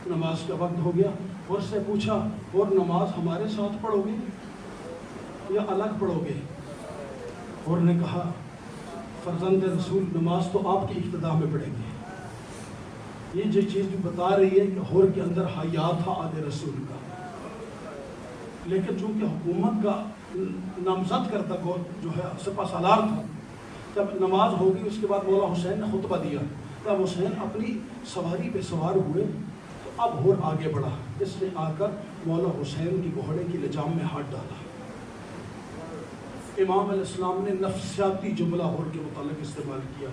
نماز کا وقت ہو گیا۔ اور سے پوچھا اور نماز ہمارے ساتھ پڑھو گے یا الگ پڑھو گے؟ اور نے کہا فرزند رسول نماز تو آپ کی ابتدا میں پڑھیں گے۔ یہ جو چیز بھی بتا رہی ہے کہ ہور کے اندر حیا تھا آل رسول کا، لیکن چونکہ حکومت کا نامزد کرتا جو ہے سپہ سالار تھا، جب نماز ہوگی اس کے بعد مولا حسین نے خطبہ دیا۔ جب حسین اپنی سواری پہ سوار ہوئے تو اب ہور آگے بڑھا، اس نے آ کر مولا حسین کی گھوڑے کی لجام میں ہاتھ ڈالا۔ امام علیہ السلام نے نفسیاتی جملہ ہور کے متعلق استعمال کیا۔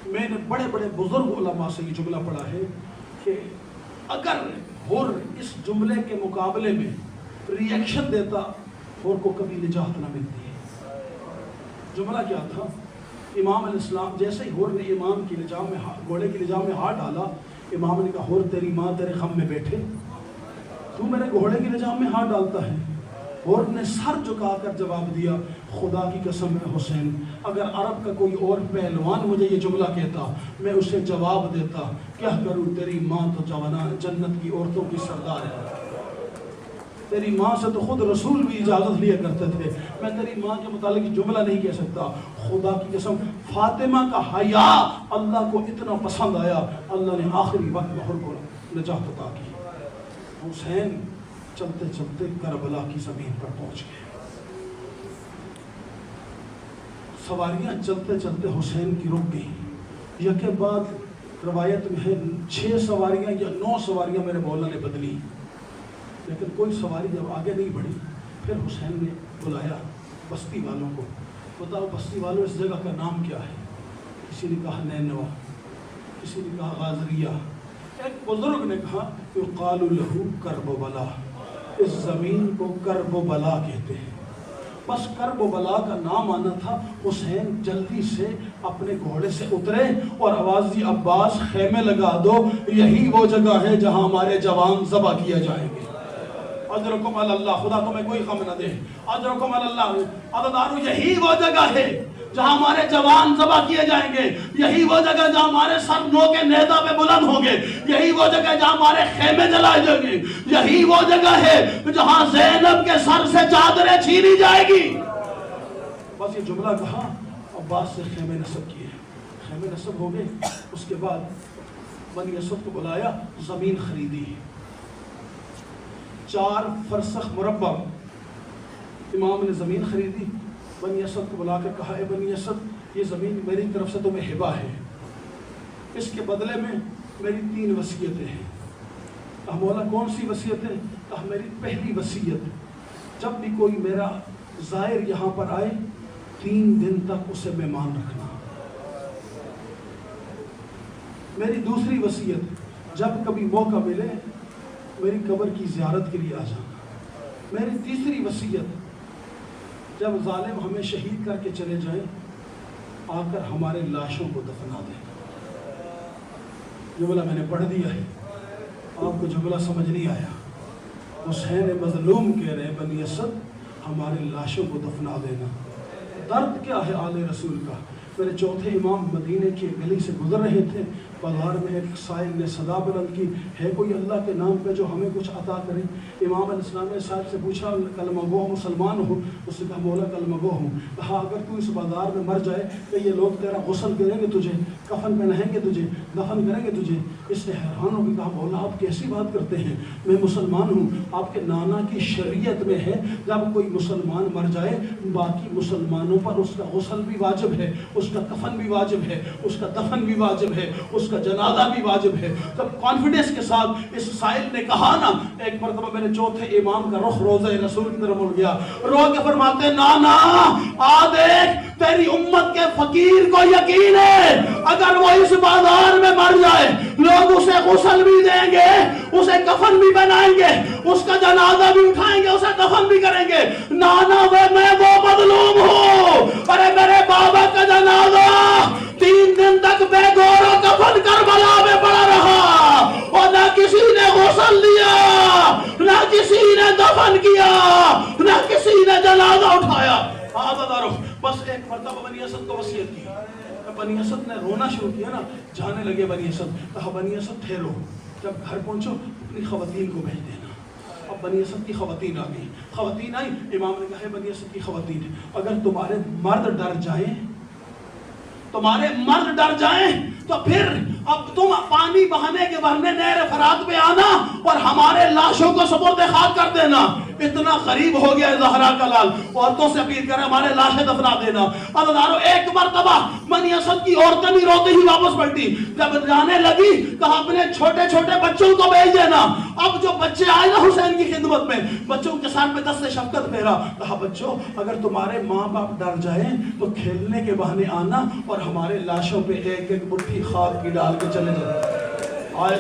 میں نے بڑے بڑے بزرگ علماء سے یہ جملہ پڑھا ہے کہ اگر ہور اس جملے کے مقابلے میں ریئیکشن دیتا ہور کو کبھی نجات نہ ملتی ہے۔ جملہ کیا تھا؟ امام علیہ السلام جیسے ہی ہور نے امام کی لجام میں گھوڑے کی لجام میں ہاتھ ڈالا، امام نے کہا ہور تیری ماں تیرے غم میں بیٹھے، تو میرے گھوڑے کی لجام میں ہاتھ ڈالتا ہے۔ ہور نے سر جھکا کر جواب دیا خدا کی قسم ہے حسین، اگر عرب کا کوئی اور پہلوان مجھے یہ جملہ کہتا میں اسے جواب دیتا، کیا کروں تیری ماں تو جوانان جنت کی عورتوں کی سردار ہے، تیری ماں سے تو خود رسول بھی اجازت لیا کرتے تھے، میں تیری ماں کے متعلق جملہ نہیں کہہ سکتا۔ خدا کی قسم فاطمہ کا حیا اللہ کو اتنا پسند آیا، اللہ نے آخری وقت میں ہور کو نجات عطا کی۔ حسین چلتے چلتے کربلا کی زمین پر پہنچ گئے۔ سواریاں چلتے چلتے حسین کی رک گئی، یکے بعد روایت میں ہے 6 سواریاں یا 9 سواریاں میرے مولا نے بدلی، لیکن کوئی سواری جب آگے نہیں بڑھی، پھر حسین نے بلایا بستی والوں کو، بتاؤ بستی والوں اس جگہ کا نام کیا ہے؟ کسی نے کہا نینوا، کسی نے کہا غازریہ، ایک بزرگ نے کہا یقال لہ کرب و بلا، اس زمین کو کرب و بلا کہتے ہیں۔ بس کرب و بلا کا نام آنا تھا۔ حسین جلدی سے اپنے گھوڑے سے اترے اور آواز دی عباس خیمے لگا دو، یہی وہ جگہ ہے جہاں ہمارے جوان ذبح کیے جائیں گے۔ اجرکم علی اللہ، خدا تمہیں کوئی غم نہ دے، اجرکم علی اللہ، عددارو یہی وہ جگہ ہے جہاں ہمارے جوان ذبح کیے جائیں گے، یہی وہ جگہ جہاں ہمارے سر نو کے نیزہ پہ بلند ہوں گے، یہی وہ جگہ جہاں ہمارے خیمے جلائے جائیں گے، یہی وہ جگہ ہے جہاں زینب کے سر سے چادریں چھینی جائے گی۔ بس یہ جملہ کہا، عباس سے خیمے نصب کیے، خیمے نصب ہو گئے۔ اس کے بعد بنی اسد کو بلایا، زمین خریدی، 4 فرسخ مربع امام نے زمین خریدی۔ بنی اسد کو بلا کر کہا اے بنی اسد، یہ زمین میری طرف سے تمہیں ہبہ ہے، اس کے بدلے میں میری 3 وصیتیں ہیں۔ کہا مولا کون سی وصیتیں؟ کہا میری پہلی وصیت، جب بھی کوئی میرا زائر یہاں پر آئے 3 دن تک اسے مہمان رکھنا۔ میری دوسری وصیت، جب کبھی موقع ملے میری قبر کی زیارت کے لیے آ جانا۔ میری تیسری وصیت، جب ظالم ہمیں شہید کر کے چلے جائیں آ کر ہمارے لاشوں کو دفنا دیں۔ جملہ میں نے پڑھ دیا ہے، آپ کو جملہ سمجھ نہیں آیا؟ حسین مظلوم کہہ رہے ہیں بنی اسد ہمارے لاشوں کو دفنا دینا۔ درد کیا ہے آل رسول کا میرے چوتھے امام مدینے کی گلی سے گزر رہے تھے، بازار میں ایک سائل نے صدا بلند کی، ہے کوئی اللہ کے نام پہ جو ہمیں کچھ عطا کرے؟ امام علیہ السلام نے صاحب سے پوچھا کلمہ گو مسلمان ہو؟ اس نے کہا مولا کلمہ گو ہوں۔ کہا اگر تو اس بازار میں مر جائے کہ یہ لوگ تیرا غسل کریں گے، تجھے کفن پہنائیں گے، تجھے دفن کریں گے تجھے؟ اس نے حیران ہو کے کہا مولا آپ کیسی بات کرتے ہیں، میں مسلمان ہوں، آپ کے نانا کی شریعت میں ہے جب کوئی مسلمان مر جائے باقی مسلمانوں پر اس کا غسل بھی واجب ہے، اس کا کفن بھی واجب ہے، اس کا دفن بھی واجب ہے، اس کا جنازہ بھی واجب ہے۔ تب کانفیڈنس کے ساتھ اس سائل نے کہا نا، ایک مرتبہ میرے چوتھے امام کا رخ روضہ رسول کی طرف مڑ گیا، رو کے فرماتے نانا آ دیکھ تیری امت کے فقیر کو یقین ہے اگر وہ اس بازار میں مر جائے لوگ اسے غسل بھی دیں گے، اسے کفن بھی بنائیں گے، اس کا جنازہ بھی اٹھائیں گے، اسے دفن بھی کریں گے۔ نانا میں وہ مظلوم ہوں، ارے میرے بابا کا جنازہ 3 دن تک بے گور و کفن کربلا میں پڑا رہا اور نہ کسی نے غسل دیا، نہ کسی نے دفن کیا، نہ کسی نے جنازہ اٹھایا۔ بس ایک مرتبہ بنی اسد کو وصیت کی، بنی اسد نے رونا شروع کیا نا، جانے لگے بنی اسد، کہا بنی اسد ٹھہرو، جب گھر پہنچو اپنی خواتین کو بھیج دینا۔ اب بنی اسد کی خواتین آ گئی، خواتین آئی، امام نے کہا بنی اسد کی خواتین اگر تمہارے مرد ڈر جائیں، تمہارے مرد ڈر جائیں تو پھر اب تم پانی بہانے کے بہانے نہر فرات پہ آنا اور ہمارے لاشوں کو سپرد خاک کر دینا۔ اتنا غریب ہو گیا ہے زہرا کا لال، عورتوں سے اپیل کرے ہمارے لاشیں دفنا دینا۔ عزیزانو ایک مرتبہ بنی اسد کی عورتیں بھی روتے ہی واپس پلٹی، جب جانے لگی کہا اپنے چھوٹے چھوٹے بچوں کو بھیج دینا۔ اب جو بچے آئے نا حسین کی خدمت میں، بچوں کے ساتھ میں 10 سے شفقت پھیرا، کہا بچوں اگر تمہارے ماں باپ ڈر جائیں تو کھیلنے کے بہانے آنا اور ہمارے لاشوں پہ ایک ایک مٹھی خاک کی ڈال کے چلے جاؤ۔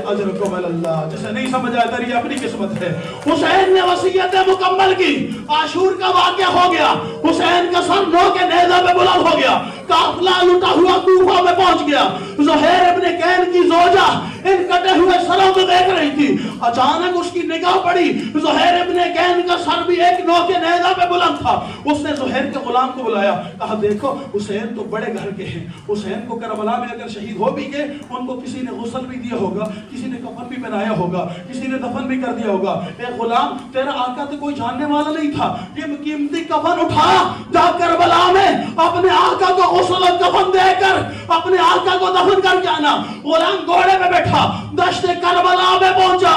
اجرکم اللہ، جسے نہیں سمجھ آیا تیری اپنی قسمت ہے۔ حسین نے وصیتیں مکمل کی، عاشور کا واقعہ ہو گیا، حسین کا سر نو کے نیزہ پہ بلند ہو گیا، قافلہ لٹا ہوا کوفہ میں پہنچ گیا۔ زہیر ابن کین کی زوجہ ان کٹے ہوئے سروں کو دیکھ رہی تھی، اچانک اس کی نگاہ پڑی، زہیر ابن کین کا سر بھی ایک نو کے نیزہ پہ بلند تھا۔ اس نے زہیر کے غلام کو بلایا، کہا دیکھو حسین تو بڑے گھر کے ہیں، حسین کو کربلا میں اگر شہید ہو بھی گئے ان کو کسی نے غسل بھی دیا ہوگا، کسی نے کفن بھی پہنایا ہوگا، کسی نے دفن بھی کر دیا ہوگا۔ اے غلام تیرا آقا تو کوئی جاننے والا نہیں تھا، یہ قیمتی کفن اٹھا جا کربلا میں اپنے آقا کو غسل و کفن دے کر اپنے آقا کو دفن کر کے آنا۔ غلام گھوڑے پہ بیٹھا دشت کربلا میں پہنچا،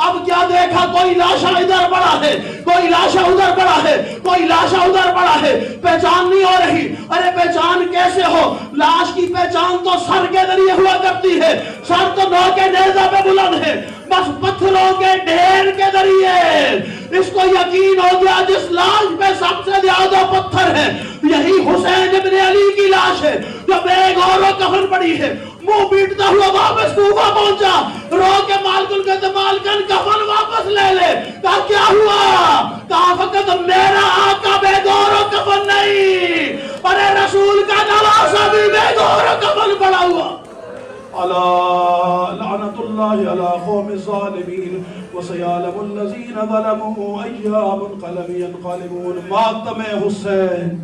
اب کیا دیکھا کوئی لاشا ادھر پڑا ہے، کوئی لاشا ادھر پڑا ہے، کوئی لاشا ادھر پڑا ہے، پہچان نہیں ہو رہی۔ ارے پہچان کیسے ہو؟ لاش کی پہچان تو سر کے ذریعے ہوا کرتی ہے، سر تو نو کے نیزہ پہ بلند ہے، بس پتھروں کے ڈھیر کے ذریعے اس کو یقین ہو گیا جس لاش پہ سب سے زیادہ پتھر ہے یہی حسین ابن علی کی لاش ہے جو بے غور و کفن پڑی ہے۔ منہ پیٹتا ہوا واپس کوفہ پہنچا، رو کے مالکن کہتے مالکن کفن واپس لے لے۔ کہا کیا ہوا؟ کہا فقط میرا آقا بے غور و کفن نہیں، ارے رسول کا نواسہ بھی بے غور و کفن پڑا ہوا۔ الا لعنت اللہ علی قوم الظالمین وسیعلم الذین ظلموا ایام منقلب ینقلبون۔ ماتم حسین